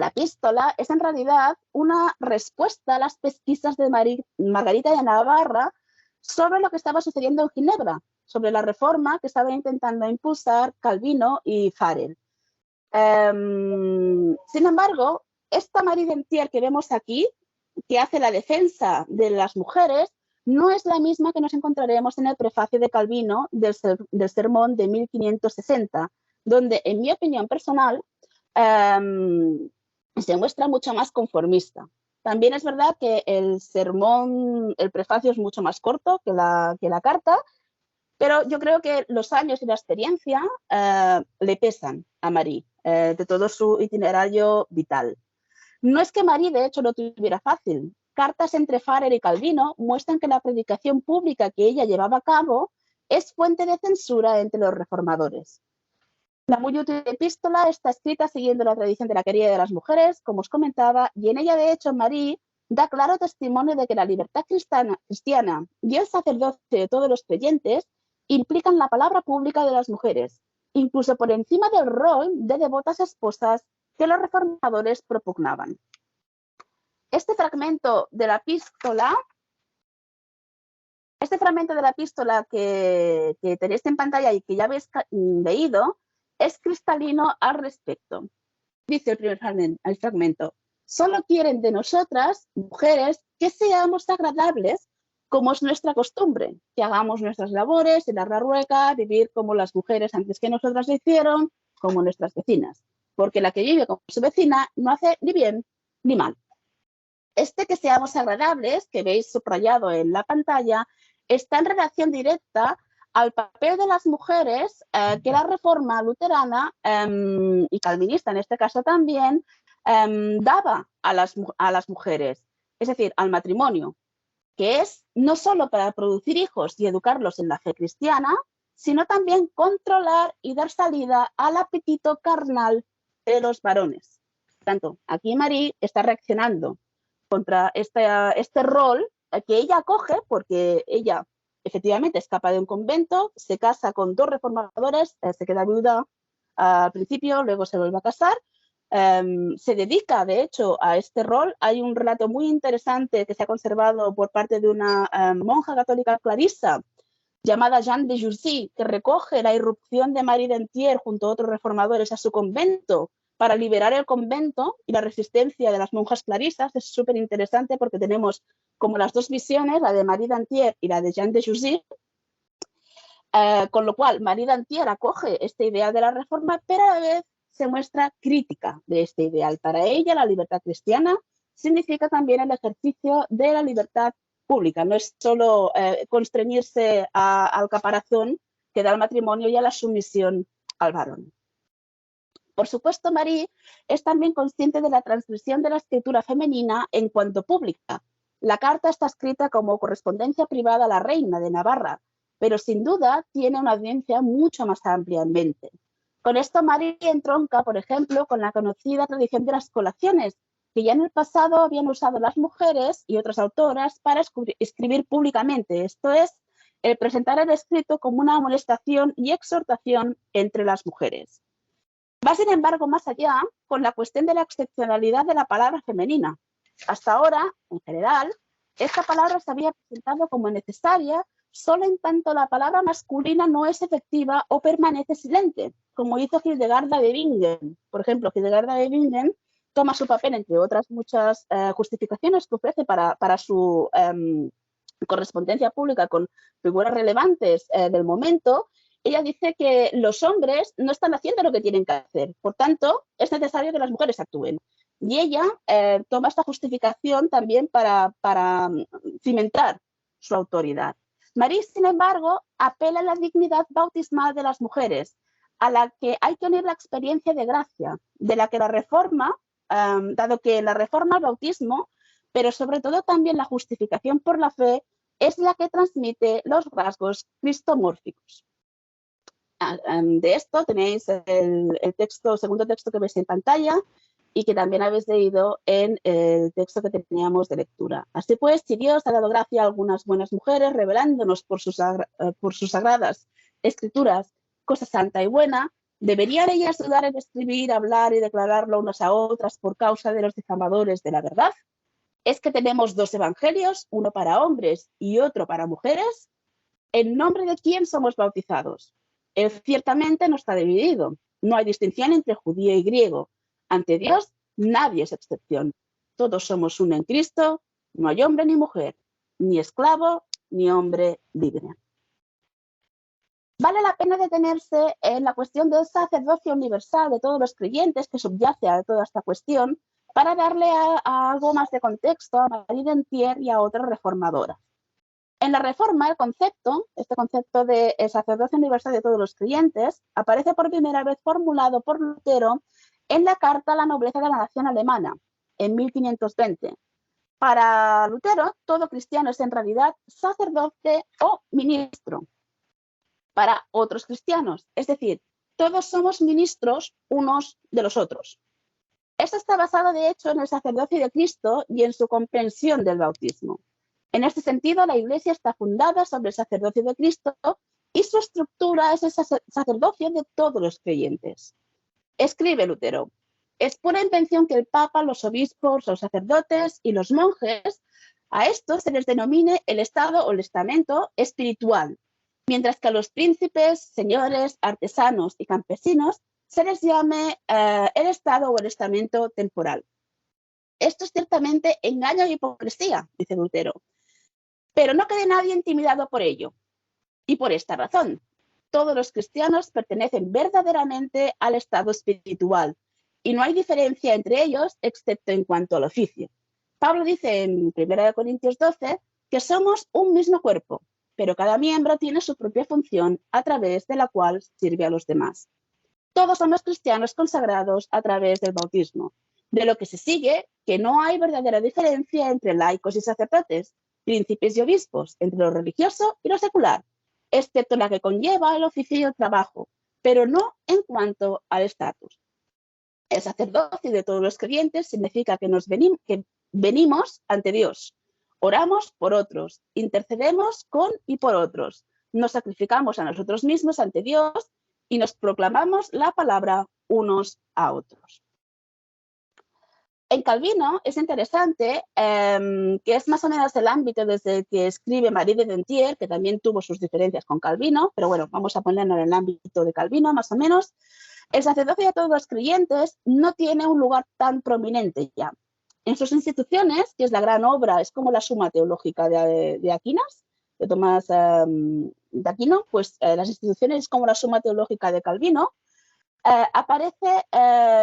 epístola es en realidad una respuesta a las pesquisas de Margarita de Navarra sobre lo que estaba sucediendo en Ginebra, sobre la reforma que estaba intentando impulsar Calvino y Farel. Sin embargo, esta Marie Dentier que vemos aquí, que hace la defensa de las mujeres, no es la misma que nos encontraremos en el prefacio de Calvino del sermón de 1560, donde, en mi opinión personal, se muestra mucho más conformista. También es verdad que el sermón, el prefacio es mucho más corto que la carta, pero yo creo que los años y la experiencia le pesan a Marie de todo su itinerario vital. No es que Marie, de hecho, lo tuviera fácil. Cartas entre Farel y Calvino muestran que la predicación pública que ella llevaba a cabo es fuente de censura entre los reformadores. La muy útil epístola está escrita siguiendo la tradición de la querella de las mujeres, como os comentaba, y en ella, de hecho, Marie da claro testimonio de que la libertad cristiana y el sacerdocio de todos los creyentes implican la palabra pública de las mujeres, incluso por encima del rol de devotas esposas que los reformadores propugnaban. Este fragmento de la epístola que tenéis en pantalla y que ya habéis leído, es cristalino al respecto. Dice el fragmento: solo quieren de nosotras, mujeres, que seamos agradables, como es nuestra costumbre, que hagamos nuestras labores en la rueca, vivir como las mujeres antes que nosotras lo hicieron, como nuestras vecinas, porque la que vive como su vecina no hace ni bien ni mal. Este que seamos agradables, que veis subrayado en la pantalla, está en relación directa al papel de las mujeres que la reforma luterana y calvinista en este caso también daba a las mujeres, es decir, al matrimonio, que es no solo para producir hijos y educarlos en la fe cristiana, sino también controlar y dar salida al apetito carnal de los varones. Por tanto, aquí Marie está reaccionando contra este rol que ella acoge, porque ella efectivamente escapa de un convento, se casa con 2 reformadores, se queda viuda al principio, luego se vuelve a casar, se dedica de hecho a este rol. Hay un relato muy interesante que se ha conservado por parte de una monja católica clarisa llamada Jeanne de Jussy, que recoge la irrupción de Marie Dentier junto a otros reformadores a su convento para liberar el convento y la resistencia de las monjas clarisas. Es súper interesante porque tenemos como las 2 visiones, la de Marie Dentier y la de Jeanne de Jussy, con lo cual Marie Dentier acoge este ideal de la reforma, pero a la vez se muestra crítica de este ideal. Para ella la libertad cristiana significa también el ejercicio de la libertad pública, no es solo constreñirse al caparazón que da el matrimonio y a la sumisión al varón. Por supuesto, Marie es también consciente de la transgresión de la escritura femenina en cuanto pública, La carta está escrita como correspondencia privada a la reina de Navarra, pero sin duda tiene una audiencia mucho más amplia en mente. Con esto Mari entronca, por ejemplo, con la conocida tradición de las colaciones, que ya en el pasado habían usado las mujeres y otras autoras para escribir públicamente, esto es, el presentar el escrito como una amonestación y exhortación entre las mujeres. Va, sin embargo, más allá con la cuestión de la excepcionalidad de la palabra femenina. Hasta ahora, en general, esta palabra se había presentado como necesaria solo en tanto la palabra masculina no es efectiva o permanece silente, como hizo Hildegarda de Bingen. Por ejemplo, Hildegarda de Bingen toma su papel, entre otras muchas justificaciones que ofrece para su correspondencia pública con figuras relevantes del momento. Ella dice que los hombres no están haciendo lo que tienen que hacer, por tanto, es necesario que las mujeres actúen. Y ella toma esta justificación también para cimentar su autoridad. Marie, sin embargo, apela a la dignidad bautismal de las mujeres, a la que hay que unir la experiencia de gracia, de la que la reforma, dado que la reforma al bautismo, pero sobre todo también la justificación por la fe, es la que transmite los rasgos cristomórficos. De esto tenéis el segundo texto que veis en pantalla y que también habéis leído en el texto que teníamos de lectura. Así pues, si Dios ha dado gracia a algunas buenas mujeres, revelándonos por sus sagradas escrituras cosa santa y buena, ¿deberían ellas dudar en escribir, hablar y declararlo unas a otras por causa de los difamadores de la verdad? ¿Es que tenemos dos evangelios, uno para hombres y otro para mujeres? ¿En nombre de quién somos bautizados? Él ciertamente no está dividido. No hay distinción entre judío y griego. Ante Dios, nadie es excepción. Todos somos uno en Cristo. No hay hombre ni mujer, ni esclavo, ni hombre libre. Vale la pena detenerse en la cuestión del sacerdocio universal de todos los creyentes que subyace a toda esta cuestión para darle a algo más de contexto a Marie Dentier y a otras reformadoras. En la Reforma, este concepto de sacerdocio universal de todos los creyentes, aparece por primera vez formulado por Lutero en la Carta a la Nobleza de la Nación Alemana, en 1520. Para Lutero, todo cristiano es en realidad sacerdote o ministro. Para otros cristianos, es decir, todos somos ministros unos de los otros. Esto está basado, de hecho, en el sacerdocio de Cristo y en su comprensión del bautismo. En este sentido, la Iglesia está fundada sobre el sacerdocio de Cristo y su estructura es el sacerdocio de todos los creyentes. Escribe Lutero: es pura invención que el Papa, los obispos, los sacerdotes y los monjes, a estos se les denomine el estado o el estamento espiritual, mientras que a los príncipes, señores, artesanos y campesinos se les llame el estado o el estamento temporal. Esto es ciertamente engaño e hipocresía, dice Lutero, pero no quede nadie intimidado por ello. Y por esta razón, todos los cristianos pertenecen verdaderamente al estado espiritual y no hay diferencia entre ellos excepto en cuanto al oficio. Pablo dice en 1 Corintios 12 que somos un mismo cuerpo, pero cada miembro tiene su propia función a través de la cual sirve a los demás. Todos somos cristianos consagrados a través del bautismo, de lo que se sigue que no hay verdadera diferencia entre laicos y sacerdotes, príncipes y obispos, entre lo religioso y lo secular, excepto la que conlleva el oficio y el trabajo, pero no en cuanto al estatus. El sacerdocio de todos los creyentes significa que venimos ante Dios, oramos por otros, intercedemos con y por otros, nos sacrificamos a nosotros mismos ante Dios y nos proclamamos la palabra unos a otros. En Calvino es interesante que es más o menos el ámbito desde el que escribe Marie de Dentier, que también tuvo sus diferencias con Calvino, pero bueno, vamos a ponerlo en el ámbito de Calvino más o menos. El sacerdocio de todos los creyentes no tiene un lugar tan prominente ya. En sus instituciones, que es la gran obra, es como la Suma Teológica de Aquinas, de Tomás de Aquino, pues las instituciones es como la Suma Teológica de Calvino, aparece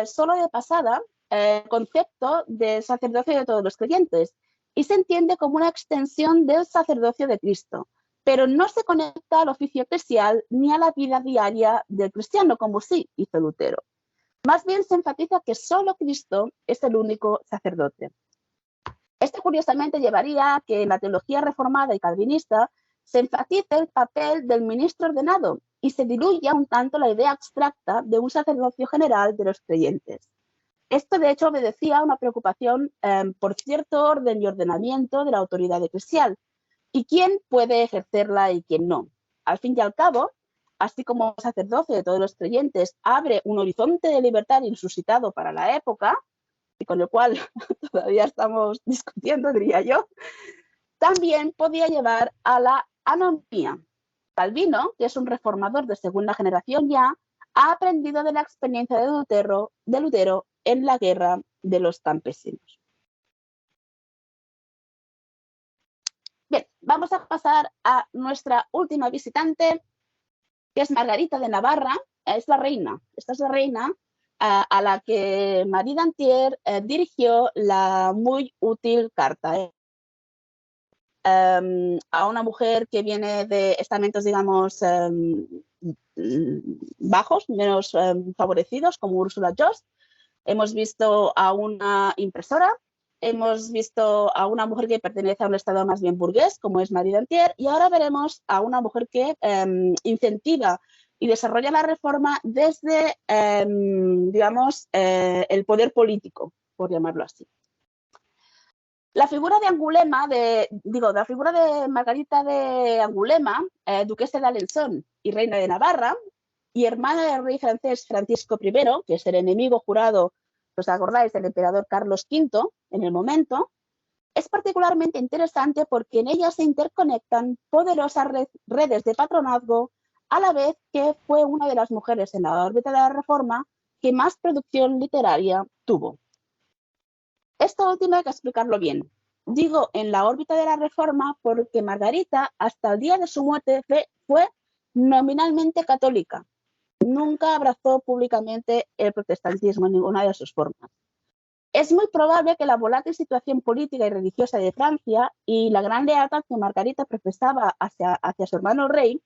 solo de pasada el concepto del sacerdocio de todos los creyentes y se entiende como una extensión del sacerdocio de Cristo, pero no se conecta al oficio eclesial ni a la vida diaria del cristiano, como sí hizo Lutero. Más bien se enfatiza que solo Cristo es el único sacerdote. Este curiosamente llevaría a que en la teología reformada y calvinista se enfatice el papel del ministro ordenado y se diluya un tanto la idea abstracta de un sacerdocio general de los creyentes. Esto, de hecho, obedecía a una preocupación por cierto orden y ordenamiento de la autoridad eclesial y quién puede ejercerla y quién no. Al fin y al cabo, así como el sacerdocio de todos los creyentes abre un horizonte de libertad insuscitado para la época, y con el cual todavía estamos discutiendo, diría yo, también podía llevar a la anomía. Calvino, que es un reformador de segunda generación ya, ha aprendido de la experiencia de Lutero en la guerra de los campesinos. Bien, vamos a pasar a nuestra última visitante, que es Margarita de Navarra. Es la reina, esta es la reina a la que Marie d'Antier dirigió la muy útil carta. A una mujer que viene de estamentos, digamos, bajos, menos favorecidos, como Úrsula Jost. Hemos visto a una impresora, hemos visto a una mujer que pertenece a un estado más bien burgués, como es Marie d'Antier, y ahora veremos a una mujer que incentiva y desarrolla la reforma desde, digamos, el poder político, por llamarlo así. La figura de Angulema, la figura de Margarita de Angulema, duquesa de Alençon y reina de Navarra, y hermana del rey francés Francisco I, que es el enemigo jurado, ¿os acordáis?, del emperador Carlos V en el momento, es particularmente interesante porque en ella se interconectan poderosas redes de patronazgo, a la vez que fue una de las mujeres en la órbita de la Reforma que más producción literaria tuvo. Esto último hay que explicarlo bien. Digo en la órbita de la Reforma porque Margarita, hasta el día de su muerte, fue nominalmente católica. Nunca abrazó públicamente el protestantismo en ninguna de sus formas. Es muy probable que la volátil situación política y religiosa de Francia y la gran lealtad que Margarita profesaba hacia su hermano rey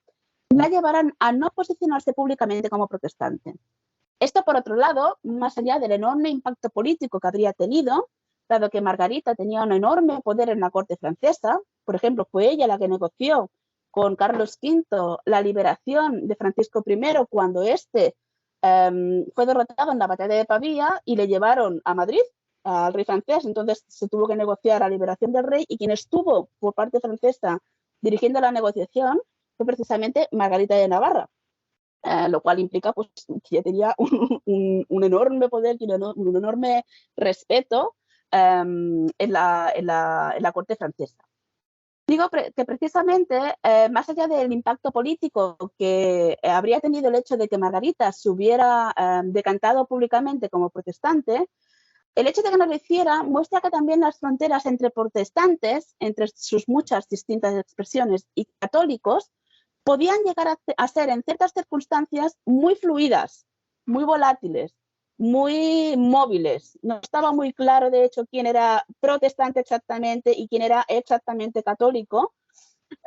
la llevaran a no posicionarse públicamente como protestante. Esto, por otro lado, más allá del enorme impacto político que habría tenido, dado que Margarita tenía un enorme poder en la corte francesa, por ejemplo, fue ella la que negoció con Carlos V la liberación de Francisco I cuando éste fue derrotado en la batalla de Pavía y le llevaron a Madrid al rey francés. Entonces se tuvo que negociar la liberación del rey y quien estuvo por parte francesa dirigiendo la negociación fue precisamente Margarita de Navarra. Lo cual implica pues, que ella tenía un enorme poder y un enorme respeto en la corte francesa. Digo que precisamente, más allá del impacto político que habría tenido el hecho de que Margarita se hubiera decantado públicamente como protestante, el hecho de que no lo hiciera muestra que también las fronteras entre protestantes, entre sus muchas distintas expresiones, y católicos, podían llegar a ser en ciertas circunstancias muy fluidas, muy volátiles, muy móviles. No estaba muy claro, de hecho, quién era protestante exactamente y quién era exactamente católico.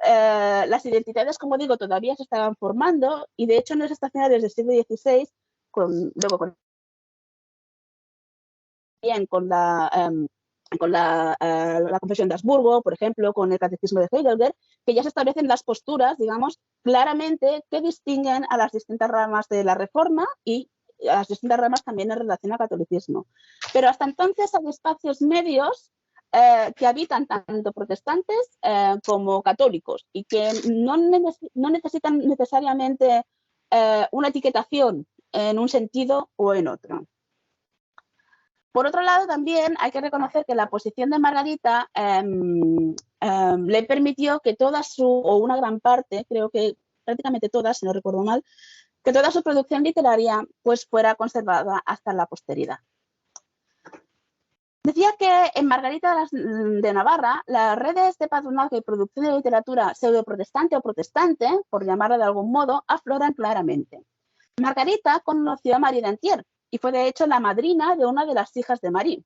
Las identidades, como digo, todavía se estaban formando y, de hecho, no es hasta finales del siglo XVI, luego con la Confesión de Habsburgo, por ejemplo, con el Catecismo de Heidelberg, que ya se establecen las posturas, digamos, claramente que distinguen a las distintas ramas de la Reforma y a las distintas ramas también en relación al catolicismo. Pero hasta entonces hay espacios medios que habitan tanto protestantes como católicos y que no necesitan necesariamente una etiquetación en un sentido o en otro. Por otro lado, también hay que reconocer que la posición de Margarita le permitió que o una gran parte, creo que prácticamente toda, si no recuerdo mal, que toda su producción literaria pues fuera conservada hasta la posteridad. Decía que en Margarita de Navarra las redes de patronazgo y producción de literatura pseudo-protestante o protestante, por llamarla de algún modo, afloran claramente. Margarita conoció a Marie d'Antier y fue de hecho la madrina de una de las hijas de Marie.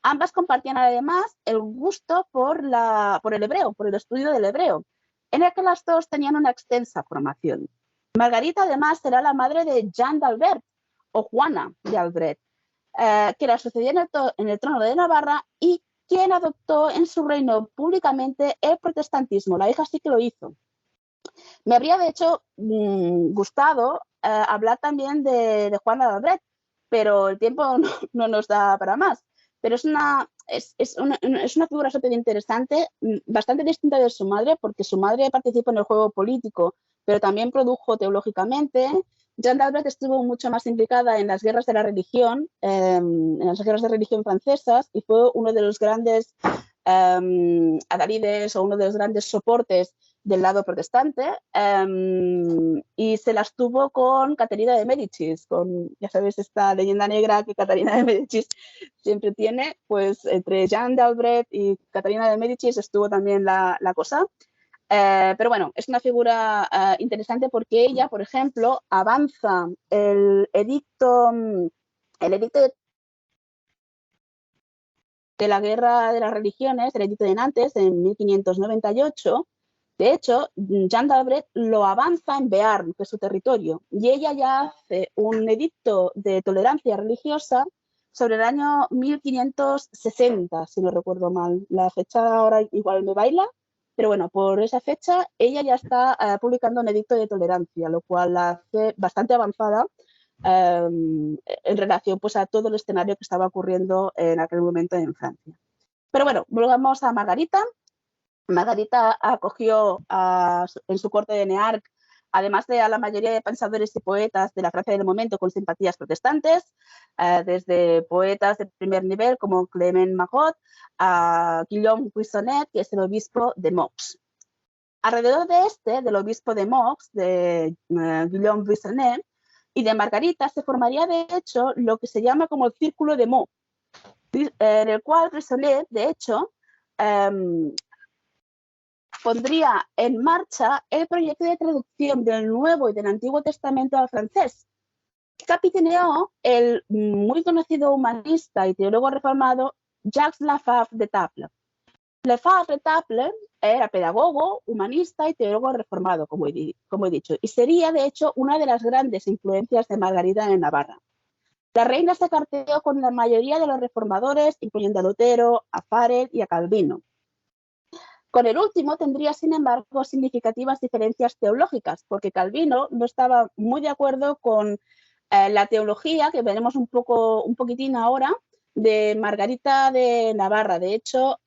Ambas compartían además el gusto por el hebreo, por el estudio del hebreo, en el que las dos tenían una extensa formación. Margarita además será la madre de Jeanne d'Albret, o Juana de Albret, que la sucedió en el trono de Navarra y quien adoptó en su reino públicamente el protestantismo. La hija sí que lo hizo. Me habría, de hecho, gustado hablar también de Juana de Albret, pero el tiempo no nos da para más. Pero es una figura súper interesante, bastante distinta de su madre, porque su madre participó en el juego político, pero también produjo teológicamente. Jeanne d'Albret estuvo mucho más implicada en las guerras de la religión, en las guerras de religión francesas, y fue uno de los grandes adalides o uno de los grandes soportes del lado protestante, y se las tuvo con Caterina de Médicis, con, ya sabéis, esta leyenda negra que Caterina de Médicis siempre tiene. Pues entre Jeanne d'Albret y Caterina de Médicis estuvo también la cosa. Pero bueno, es una figura interesante porque ella, por ejemplo, avanza el edicto de la Guerra de las Religiones, el edicto de Nantes, en 1598. De hecho, Jeanne d'Albret lo avanza en Bearn, que es su territorio, y ella ya hace un edicto de tolerancia religiosa sobre el año 1560, si no recuerdo mal. La fecha ahora igual me baila, pero bueno, por esa fecha ella ya está publicando un edicto de tolerancia, lo cual la hace bastante avanzada en relación, pues, a todo el escenario que estaba ocurriendo en aquel momento en Francia. Pero bueno, volvamos a Margarita. Margarita acogió en su corte de Nearc, además de a la mayoría de pensadores y poetas de la Francia del momento con simpatías protestantes, desde poetas de primer nivel como Clement Marot a Guillaume Buissonnet, que es el obispo de Meaux. Alrededor del obispo de Meaux, de Guillaume Buissonnet, y de Margarita se formaría, de hecho, lo que se llama como el Círculo de Meaux, en el cual Buissonnet, de hecho, pondría en marcha el proyecto de traducción del Nuevo y del Antiguo Testamento al francés. Capitaneó el muy conocido humanista y teólogo reformado Jacques Lafave de Table. Lafave de Table era pedagogo, humanista y teólogo reformado, como he dicho, y sería, de hecho, una de las grandes influencias de Margarita en Navarra. La reina se carteó con la mayoría de los reformadores, incluyendo a Lutero, a Farel y a Calvino. Con el último tendría, sin embargo, significativas diferencias teológicas, porque Calvino no estaba muy de acuerdo con la teología, que veremos un poquitín ahora, de Margarita de Navarra. De hecho,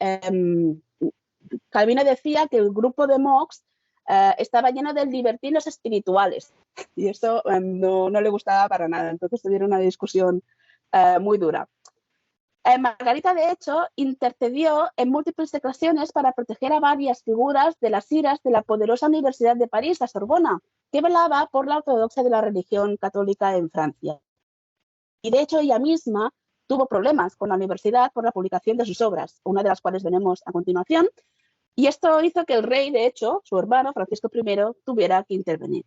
Calvino decía que el grupo de Meaux estaba lleno de libertinos espirituales, y eso no le gustaba para nada. Entonces tuvieron una discusión muy dura. Margarita, de hecho, intercedió en múltiples ocasiones para proteger a varias figuras de las iras de la poderosa Universidad de París, la Sorbona, que velaba por la ortodoxia de la religión católica en Francia. Y de hecho ella misma tuvo problemas con la universidad por la publicación de sus obras, una de las cuales veremos a continuación, y esto hizo que el rey, de hecho, su hermano Francisco I, tuviera que intervenir.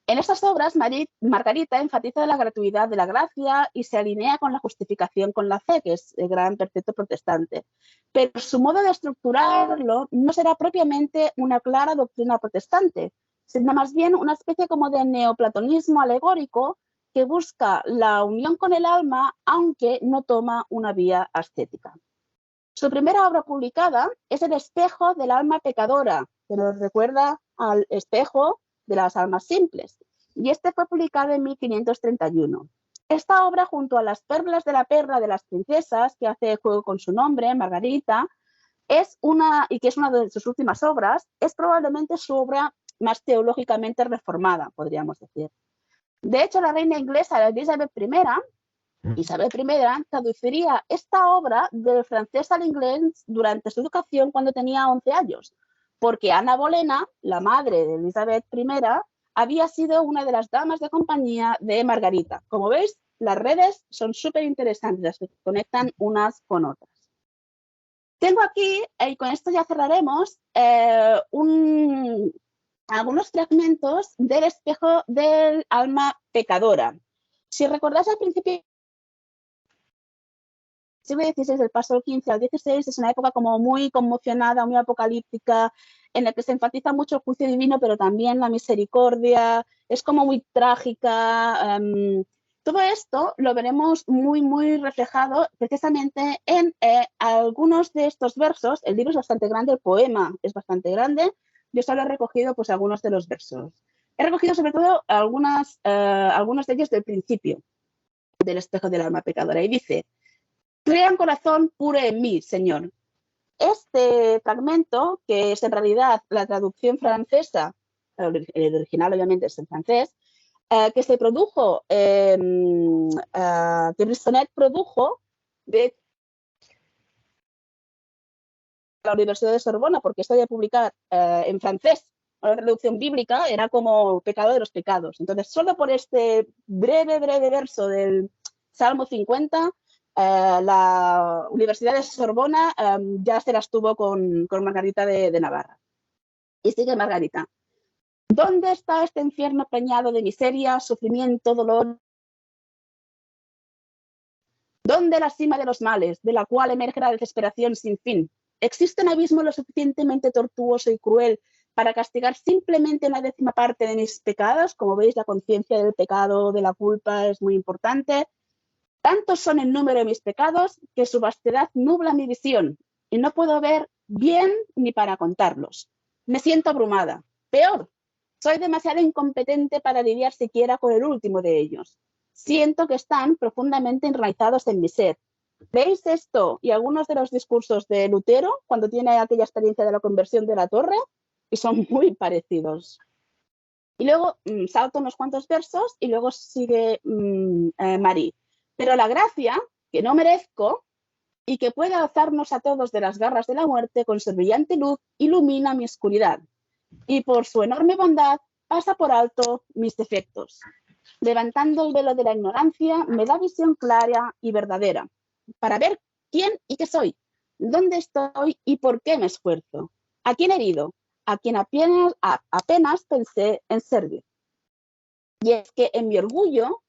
En estas obras, Margarita enfatiza la gratuidad de la gracia y se alinea con la justificación con la fe, que es el gran precepto protestante. Pero su modo de estructurarlo no será propiamente una clara doctrina protestante, sino más bien una especie como de neoplatonismo alegórico que busca la unión con el alma, aunque no toma una vía ascética. Su primera obra publicada es El espejo del alma pecadora, que nos recuerda al espejo de las almas simples, y este fue publicado en 1531. Esta obra, junto a Las perlas de la perla de las princesas, que hace juego con su nombre, Margarita, y que es una de sus últimas obras, es probablemente su obra más teológicamente reformada, podríamos decir. De hecho, la reina inglesa Isabel I traduciría esta obra del francés al inglés durante su educación cuando tenía 11 años, porque Ana Bolena, la madre de Elizabeth I, había sido una de las damas de compañía de Margarita. Como veis, las redes son súper interesantes, las que conectan unas con otras. Tengo aquí, y con esto ya cerraremos, algunos fragmentos del espejo del alma pecadora. Si recordáis al principio, siglo XVI, del paso del XV al XVI, es una época como muy conmocionada, muy apocalíptica, en la que se enfatiza mucho el juicio divino, pero también la misericordia, es como muy trágica, Todo esto lo veremos muy reflejado precisamente en algunos de estos versos. El libro es bastante grande, el poema es bastante grande. Yo solo he recogido pues, algunos de los versos. He recogido sobre todo algunos de ellos del principio del espejo del alma pecadora. Y dice: crea un corazón puro en mí, Señor. Este fragmento, que es en realidad la traducción francesa, el original obviamente es en francés, que se produjo, que Brissonet produjo de la Universidad de Sorbona, porque esto de publicar en francés una traducción bíblica era como pecado de los pecados. Entonces, solo por este breve verso del Salmo 50, la Universidad de Sorbona ya se las tuvo con Margarita de Navarra. Y sigue Margarita: ¿dónde está este infierno preñado de miseria, sufrimiento, dolor? ¿Dónde la cima de los males, de la cual emerge la desesperación sin fin? ¿Existe un abismo lo suficientemente tortuoso y cruel para castigar simplemente una décima parte de mis pecados? Como veis, la conciencia del pecado, de la culpa, es muy importante. Tantos son el número de mis pecados que su vastedad nubla mi visión y no puedo ver bien ni para contarlos. Me siento abrumada. Peor, soy demasiado incompetente para lidiar siquiera con el último de ellos. Siento que están profundamente enraizados en mi ser. ¿Veis esto y algunos de los discursos de Lutero cuando tiene aquella experiencia de la conversión de la torre? Y son muy parecidos. Y luego salto unos cuantos versos y luego sigue Marie. Pero la gracia, que no merezco y que puede alzarnos a todos de las garras de la muerte con su brillante luz, ilumina mi oscuridad. Y por su enorme bondad pasa por alto mis defectos. Levantando el velo de la ignorancia, me da visión clara y verdadera para ver quién y qué soy, dónde estoy y por qué me esfuerzo, a quién he herido, a quien apenas pensé en servir. Y es que mi orgullo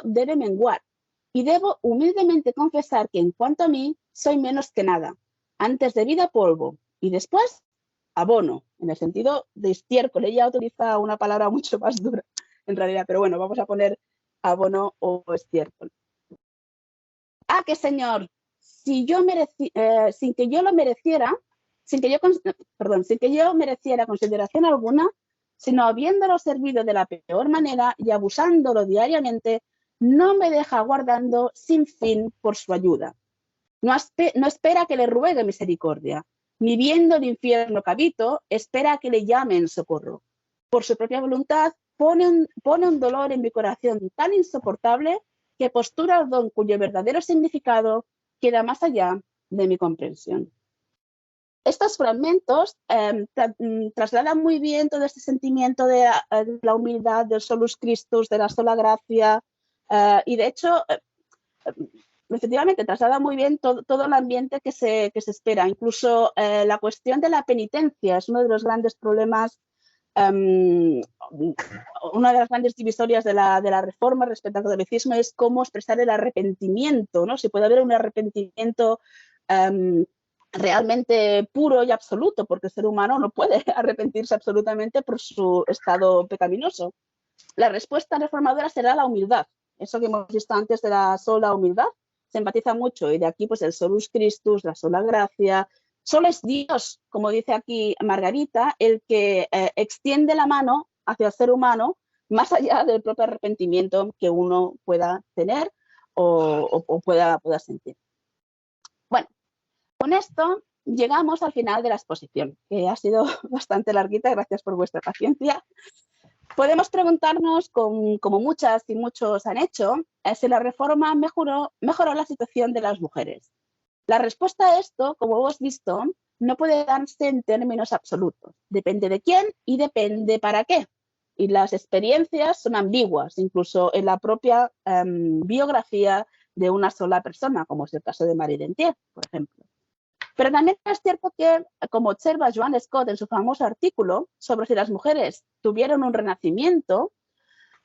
debe menguar y debo humildemente confesar que en cuanto a mí soy menos que nada, antes de vida polvo y después abono, en el sentido de estiércol. Ella utiliza una palabra mucho más dura en realidad, pero bueno, vamos a poner abono o estiércol. Ah, que Señor, sin que yo mereciera consideración alguna, sino habiéndolo servido de la peor manera y abusándolo diariamente, no me deja aguardando sin fin por su ayuda. No espera que le ruegue misericordia, ni viendo el infierno que habito, espera que le llame en socorro. Por su propia voluntad, pone un dolor en mi corazón tan insoportable que postura el don cuyo verdadero significado queda más allá de mi comprensión. Estos fragmentos trasladan muy bien todo este sentimiento de la humildad, del solus Christus, de la sola gracia, y de hecho, efectivamente, traslada muy bien todo el ambiente que se espera. Incluso la cuestión de la penitencia es uno de los grandes problemas, una de las grandes divisorias de la Reforma respecto al catolicismo es cómo expresar el arrepentimiento, ¿no? Si puede haber un arrepentimiento realmente puro y absoluto, porque el ser humano no puede arrepentirse absolutamente por su estado pecaminoso. La respuesta reformadora será la humildad. Eso que hemos visto antes de la sola humildad se empatiza mucho, y de aquí pues el solus Christus, la sola gracia. Solo es Dios, como dice aquí Margarita, el que extiende la mano hacia el ser humano más allá del propio arrepentimiento que uno pueda tener o pueda sentir. Bueno, con esto llegamos al final de la exposición, que ha sido bastante larguita, gracias por vuestra paciencia. Podemos preguntarnos, como muchas y muchos han hecho, si la Reforma mejoró la situación de las mujeres. La respuesta a esto, como hemos visto, no puede darse en términos absolutos. Depende de quién y depende para qué. Y las experiencias son ambiguas, incluso en la propia biografía de una sola persona, como es el caso de Marie Dentier, por ejemplo. Pero también es cierto que, como observa Joan Scott en su famoso artículo sobre si las mujeres tuvieron un renacimiento,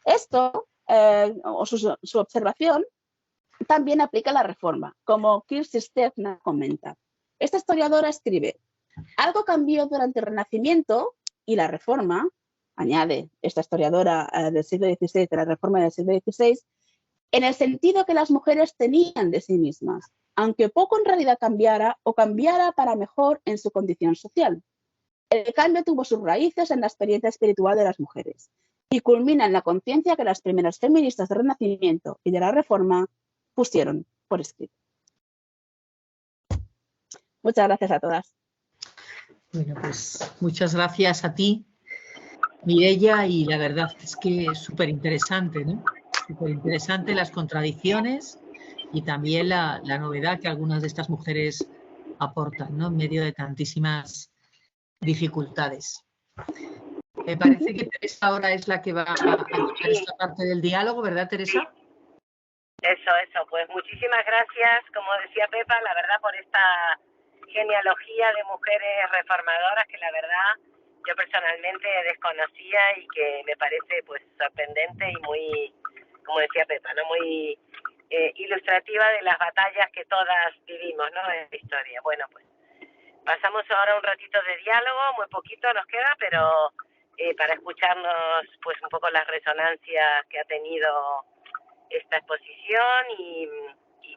esto, o su observación, también aplica a la Reforma, como Kirsty Steffner comenta. Esta historiadora escribe: algo cambió durante el Renacimiento y la Reforma, añade esta historiadora del siglo XVI, de la Reforma del siglo XVI, en el sentido que las mujeres tenían de sí mismas, aunque poco en realidad cambiara o cambiara para mejor en su condición social. El cambio tuvo sus raíces en la experiencia espiritual de las mujeres y culmina en la conciencia que las primeras feministas del Renacimiento y de la Reforma pusieron por escrito. Muchas gracias a todas. Bueno, pues muchas gracias a ti, Mireia, y la verdad es que es súper interesante, ¿no? Súper interesante las contradicciones y también la novedad que algunas de estas mujeres aportan, ¿no? En medio de tantísimas dificultades. Me parece que Teresa ahora es la que va a hacer esta parte del diálogo, ¿verdad, Teresa? Eso. Pues muchísimas gracias, como decía Pepa, la verdad, por esta genealogía de mujeres reformadoras que la verdad yo personalmente desconocía y que me parece pues sorprendente y muy, como decía Pepa, ¿no? Muy ilustrativa de las batallas que todas vivimos, ¿no? En la historia. Bueno, pues pasamos ahora un ratito de diálogo, muy poquito nos queda, pero para escucharnos pues un poco las resonancias que ha tenido esta exposición y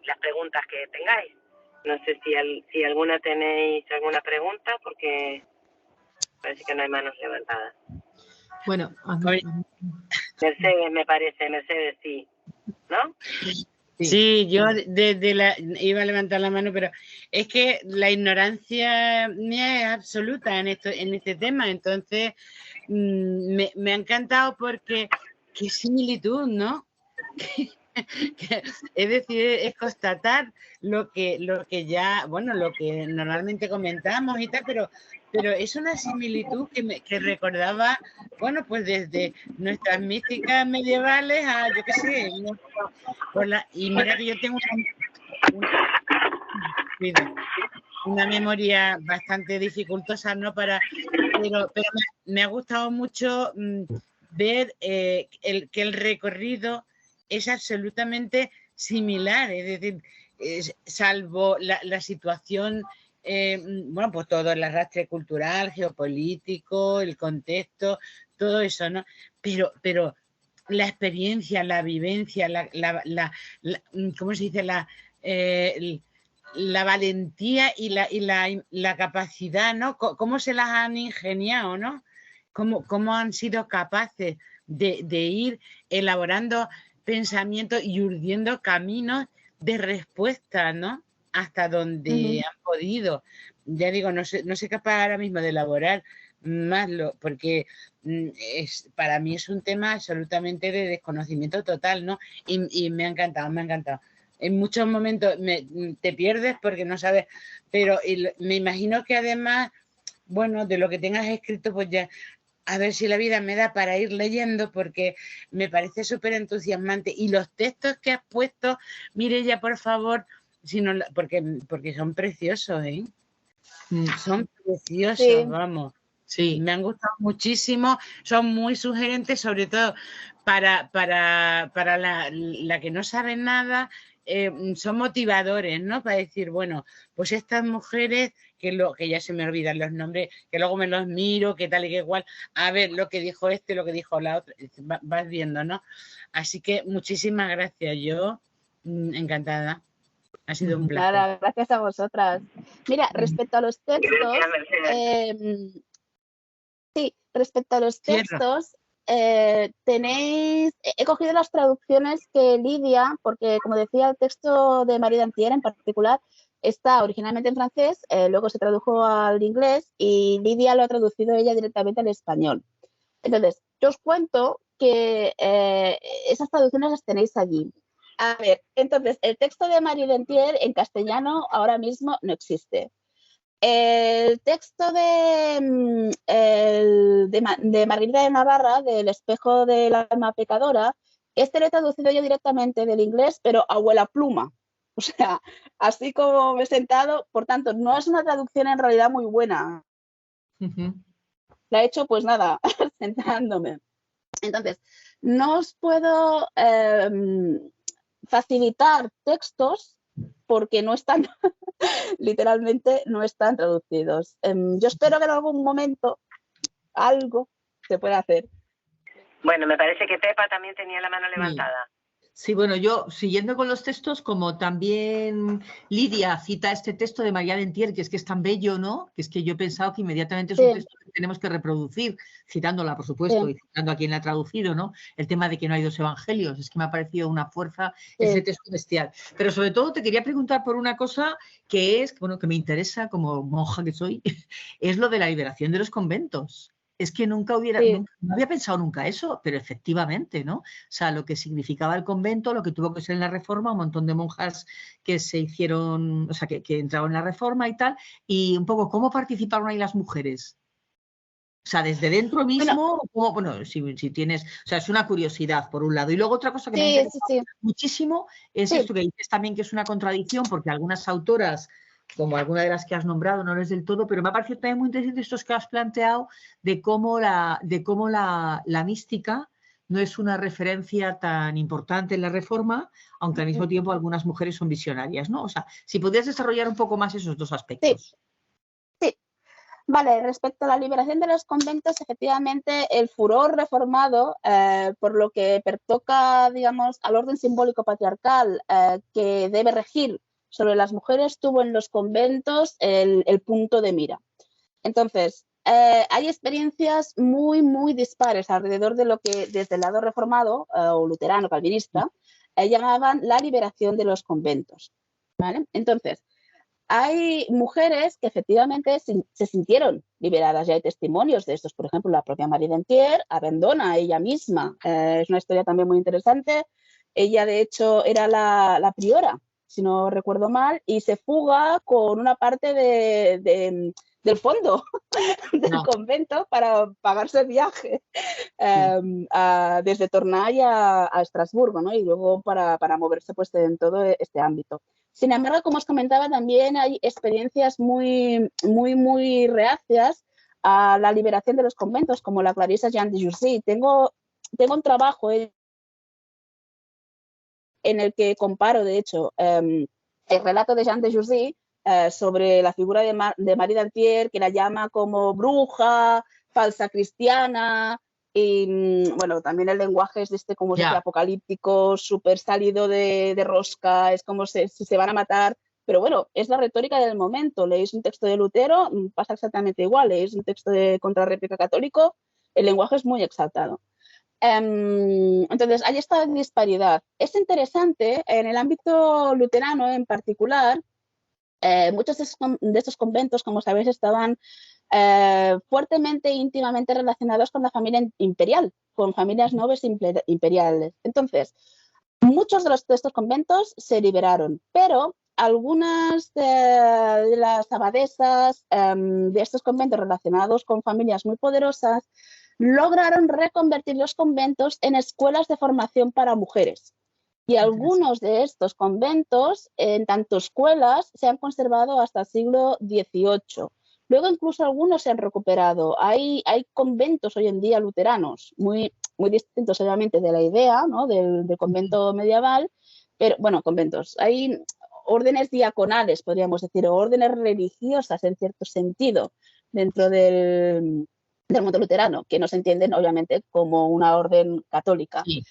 las preguntas que tengáis. No sé si alguna tenéis alguna pregunta, porque parece que no hay manos levantadas. Bueno, Mercedes, me parece, Mercedes, sí, ¿no? Sí, yo iba a levantar la mano, pero es que la ignorancia mía es absoluta en este tema, entonces me ha encantado porque qué similitud, ¿no? Es decir, es constatar lo que ya, bueno, lo que normalmente comentamos y tal, pero es una similitud que recordaba, bueno, pues desde nuestras místicas medievales a, yo qué sé, y mira que yo tengo una memoria bastante dificultosa, ¿no? Pero me ha gustado mucho ver que el recorrido es absolutamente similar, es decir, salvo la situación, bueno, pues todo el arrastre cultural, geopolítico, el contexto, todo eso, ¿no? Pero la experiencia, la vivencia, ¿cómo se dice? La valentía y la capacidad, ¿no? ¿Cómo se las han ingeniado, ¿no? ¿Cómo han sido capaces de ir elaborando pensamientos y urdiendo caminos de respuesta, ¿no? Hasta donde han podido. Ya digo, no soy capaz ahora mismo de elaborar más, porque para mí es un tema absolutamente de desconocimiento total, ¿no? Y me ha encantado, me ha encantado. En muchos momentos te pierdes porque no sabes, pero me imagino que además, bueno, de lo que tengas escrito, pues ya, a ver si la vida me da para ir leyendo, porque me parece súper entusiasmante. Y los textos que has puesto, Mireia, por favor, porque son preciosos, ¿eh? Son preciosos, sí. Vamos. Sí. Me han gustado muchísimo, son muy sugerentes, sobre todo para la que no sabe nada, son motivadores, ¿no? Para decir, bueno, pues estas mujeres, que ya se me olvidan los nombres, que luego me los miro, que tal y que igual, a ver lo que dijo este, lo que dijo la otra, vas viendo, ¿no? Así que muchísimas gracias, yo encantada. Ha sido un placer. Nada, gracias a vosotras. Mira, respecto a los textos, he cogido las traducciones que Lidia, porque como decía, el texto de Marie d'Antier en particular está originalmente en francés, luego se tradujo al inglés y Lidia lo ha traducido ella directamente al español. Entonces, yo os cuento que esas traducciones las tenéis allí. A ver, entonces, el texto de Marie d'Antier en castellano ahora mismo no existe. El texto de Margarita de Navarra, del espejo del alma pecadora, lo he traducido yo directamente del inglés, pero abuela pluma. O sea, así como me he sentado, por tanto, no es una traducción en realidad muy buena. La he hecho, pues nada, sentándome. Entonces, no os puedo facilitar textos porque no están, literalmente no están traducidos. Yo espero que en algún momento algo se puede hacer. Bueno, me parece que Pepa también tenía la mano levantada. Sí, bueno, yo siguiendo con los textos, como también Lidia cita este texto de María Dentier, que es tan bello, ¿no? Que es que yo he pensado que inmediatamente es un texto que tenemos que reproducir, citándola, por supuesto, y citando a quien la ha traducido, ¿no? El tema de que no hay dos evangelios, es que me ha parecido una fuerza ese texto bestial. Pero sobre todo te quería preguntar por una cosa que es, bueno, que me interesa como monja que soy, es lo de la liberación de los conventos. Es que no había pensado nunca eso, pero efectivamente, ¿no? O sea, lo que significaba el convento, lo que tuvo que ser en la Reforma, un montón de monjas que se hicieron, o sea, que entraron en la Reforma y tal, y un poco cómo participaron ahí las mujeres. O sea, desde dentro mismo, bueno, si tienes, o sea, es una curiosidad por un lado. Y luego otra cosa que me ha interesado muchísimo es esto que dices también, que es una contradicción, porque algunas autoras, como alguna de las que has nombrado, no es del todo, pero me ha parecido también muy interesante estos que has planteado de cómo la mística no es una referencia tan importante en la Reforma, aunque al mismo tiempo algunas mujeres son visionarias, ¿no? O sea, si podrías desarrollar un poco más esos dos aspectos. Sí. Vale, respecto a la liberación de los conventos, efectivamente el furor reformado, por lo que pertoca, digamos, al orden simbólico patriarcal que debe regir sobre las mujeres, tuvo en los conventos el punto de mira. Entonces, hay experiencias muy, muy dispares alrededor de lo que desde el lado reformado o luterano, calvinista, llamaban la liberación de los conventos, ¿vale? Entonces, hay mujeres que efectivamente se sintieron liberadas. Ya hay testimonios de estos. Por ejemplo, la propia Marie Dentier abandona a ella misma. Es una historia también muy interesante. Ella, de hecho, era la priora, si no recuerdo mal, y se fuga con una parte del fondo del convento para pagarse el viaje desde Tournai a Estrasburgo, ¿no? Y luego para moverse pues, en todo este ámbito. Sin embargo, como os comentaba, también hay experiencias muy, muy, muy reacias a la liberación de los conventos, como la Clarissa Jean de Jussy. Tengo un trabajo en el que comparo, de hecho, el relato de Jean de Jussy sobre la figura de Marie Dentier, que la llama como bruja, falsa cristiana, y bueno, también el lenguaje es de este como apocalíptico, súper salido de rosca, es como si se van a matar, pero bueno, es la retórica del momento. Leéis un texto de Lutero, pasa exactamente igual, leéis un texto de contrarréplica católico, el lenguaje es muy exaltado. Entonces, hay esta disparidad. Es interesante, en el ámbito luterano en particular, muchos de estos conventos, como sabéis, estaban fuertemente e íntimamente relacionados con la familia imperial, con familias nobles imperiales. Entonces, muchos de estos conventos se liberaron, pero algunas de las abadesas de estos conventos relacionados con familias muy poderosas lograron reconvertir los conventos en escuelas de formación para mujeres. Y algunos de estos conventos, en tanto escuelas, se han conservado hasta el siglo XVIII. Luego incluso algunos se han recuperado. Hay conventos hoy en día luteranos, muy, muy distintos obviamente de la idea, ¿no? del convento medieval, pero bueno, conventos. Hay órdenes diaconales, podríamos decir, o órdenes religiosas en cierto sentido dentro del mundo luterano, que no se entienden obviamente como una orden católica. Sí.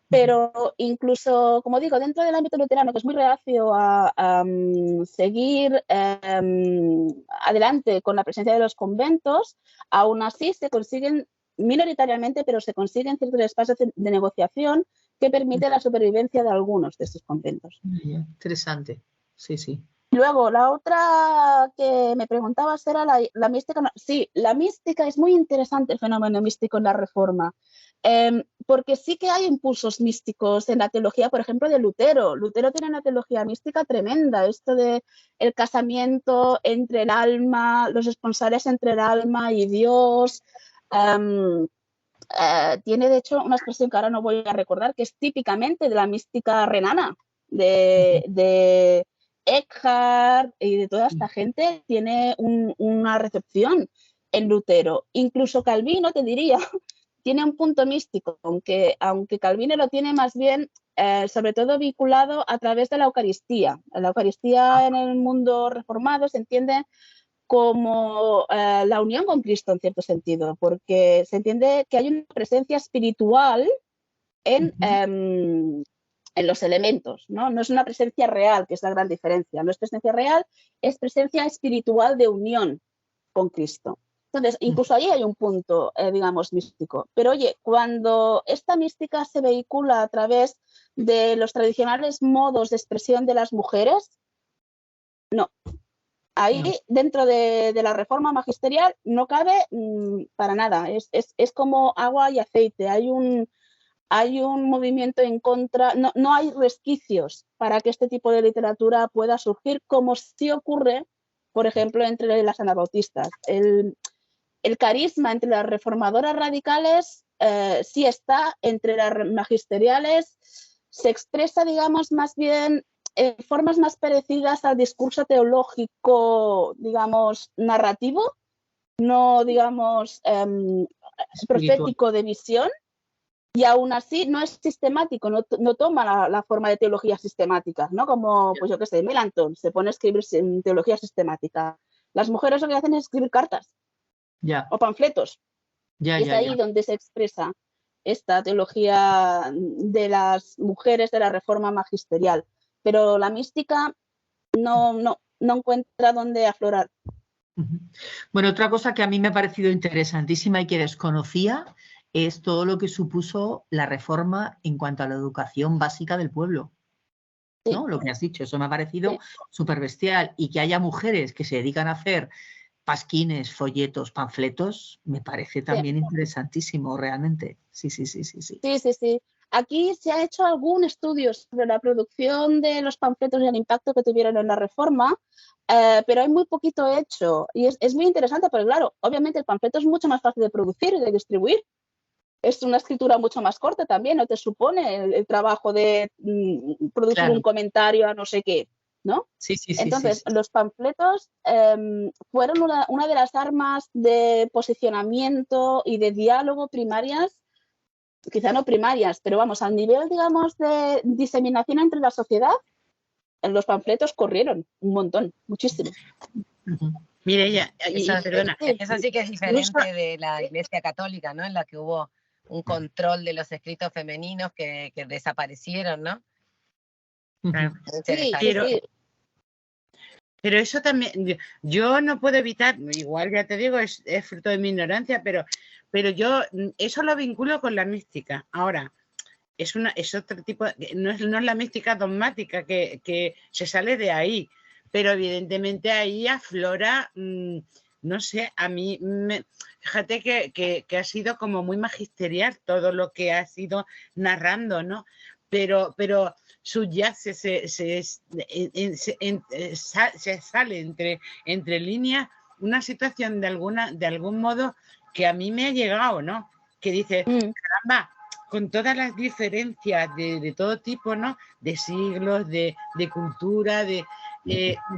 Pero incluso, como digo, dentro del ámbito luterano, que es muy reacio a seguir adelante con la presencia de los conventos, aún así se consiguen minoritariamente, pero se consiguen ciertos espacios de negociación que permiten la supervivencia de algunos de estos conventos. Interesante, sí, sí. Luego, la otra que me preguntabas era la mística. Sí, la mística, es muy interesante el fenómeno místico en la Reforma, porque sí que hay impulsos místicos en la teología, por ejemplo, de Lutero. Lutero tiene una teología mística tremenda, esto de el casamiento entre el alma, los esponsales entre el alma y Dios. Tiene, de hecho, una expresión que ahora no voy a recordar, que es típicamente de la mística renana, de Eckhart y de toda esta gente. Tiene una recepción en Lutero. Incluso Calvino, te diría, tiene un punto místico, aunque Calvino lo tiene más bien, sobre todo vinculado a través de la Eucaristía. La Eucaristía en el mundo reformado se entiende como la unión con Cristo en cierto sentido, porque se entiende que hay una presencia espiritual en los elementos, ¿no? No es una presencia real, que es la gran diferencia. No es presencia real, es presencia espiritual de unión con Cristo. Entonces, incluso ahí hay un punto, digamos, místico. Pero oye, cuando esta mística se vehicula a través de los tradicionales modos de expresión de las mujeres, no. Ahí, dentro de la reforma magisterial, no cabe para nada. Es como agua y aceite. Hay un movimiento en contra, no hay resquicios para que este tipo de literatura pueda surgir, como sí ocurre, por ejemplo, entre las anabautistas. El carisma entre las reformadoras radicales sí está, entre las magisteriales se expresa, digamos, más bien en formas más parecidas al discurso teológico, digamos, narrativo, no, digamos, profético de visión, y aún así no es sistemático, no toma la forma de teología sistemática, ¿no? Como, pues yo qué sé, Melanchthon se pone a escribir en teología sistemática. Las mujeres lo que hacen es escribir cartas o panfletos. Es ahí donde se expresa esta teología de las mujeres de la reforma magisterial. Pero la mística no encuentra dónde aflorar. Bueno, otra cosa que a mí me ha parecido interesantísima y que desconocía es todo lo que supuso la reforma en cuanto a la educación básica del pueblo. ¿No? Lo que has dicho, eso me ha parecido súper bestial. Y que haya mujeres que se dedican a hacer pasquines, folletos, panfletos, me parece también interesantísimo, realmente. Sí. Sí. Aquí se ha hecho algún estudio sobre la producción de los panfletos y el impacto que tuvieron en la reforma, pero hay muy poquito hecho. Y es muy interesante porque, claro, obviamente el panfleto es mucho más fácil de producir y de distribuir. Es una escritura mucho más corta también, no te supone el trabajo de producir un comentario a no sé qué, ¿no? Sí. Entonces, los panfletos fueron una de las armas de posicionamiento y de diálogo primarias, quizá no primarias, pero vamos, al nivel, digamos, de diseminación entre la sociedad, los panfletos corrieron un montón, muchísimo. Mireia, perdona. Eso sí que es diferente de la Iglesia Católica, ¿no? En la que hubo un control de los escritos femeninos que desaparecieron, ¿no? Pero eso también, yo no puedo evitar, igual ya te digo, es fruto de mi ignorancia, pero yo eso lo vinculo con la mística. Ahora, es otro tipo, no es la mística dogmática que se sale de ahí, pero evidentemente ahí aflora, no sé, a mí, fíjate que ha sido como muy magisterial todo lo que ha sido narrando, ¿no? Pero subyace, se sale entre líneas una situación de algún modo que a mí me ha llegado, ¿no? Que dices, caramba, con todas las diferencias de todo tipo, ¿no? De siglos, de cultura,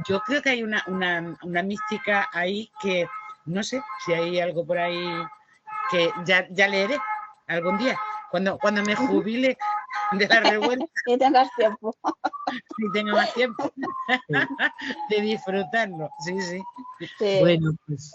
yo creo que hay una mística ahí que, no sé, si hay algo por ahí que ya leeré algún día, cuando me jubile de la revuelta. Y tengas tiempo. Y tenga más tiempo de disfrutarlo. Sí. Bueno, pues.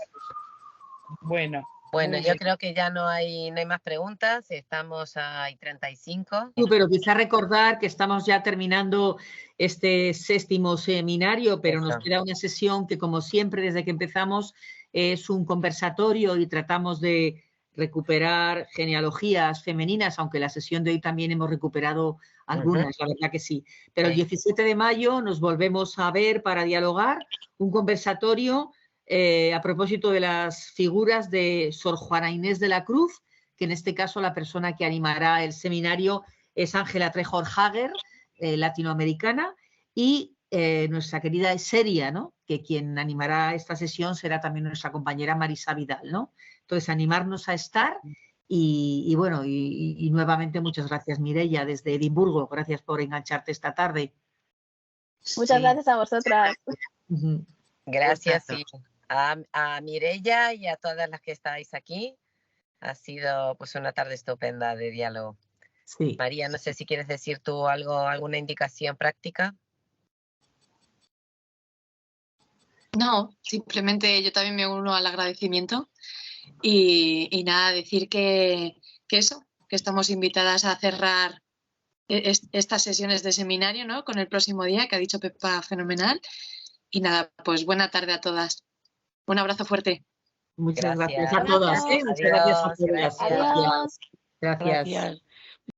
Bueno, yo creo que ya no hay más preguntas, estamos a 35. Pero quizá recordar que estamos ya terminando este 6º seminario, pero nos queda una sesión que, como siempre, desde que empezamos, es un conversatorio y tratamos de recuperar genealogías femeninas, aunque la sesión de hoy también hemos recuperado algunas, la verdad que sí. Pero el 17 de mayo nos volvemos a ver para dialogar, un conversatorio a propósito de las figuras de Sor Juana Inés de la Cruz, que en este caso la persona que animará el seminario es Ángela Trejor Hager, latinoamericana, y nuestra querida Eseria, ¿no? Que quien animará esta sesión será también nuestra compañera Marisa Vidal, ¿no? Entonces, animarnos a estar y bueno, y nuevamente muchas gracias, Mireia, desde Edimburgo. Gracias por engancharte esta tarde. Muchas gracias a vosotras. Gracias, sí. A Mireia y a todas las que estáis aquí. Ha sido pues una tarde estupenda de diálogo. Sí. María, no sé si quieres decir tú alguna indicación práctica. No, simplemente yo también me uno al agradecimiento y nada, decir que eso, que estamos invitadas a cerrar estas sesiones de seminario, ¿no? Con el próximo día, que ha dicho Pepa, fenomenal. Y nada, pues buena tarde a todas. Un abrazo fuerte. Muchas gracias Gracias. a todas. Gracias. Muchas gracias a Adiós, todas. gracias. Adiós. Gracias. Gracias.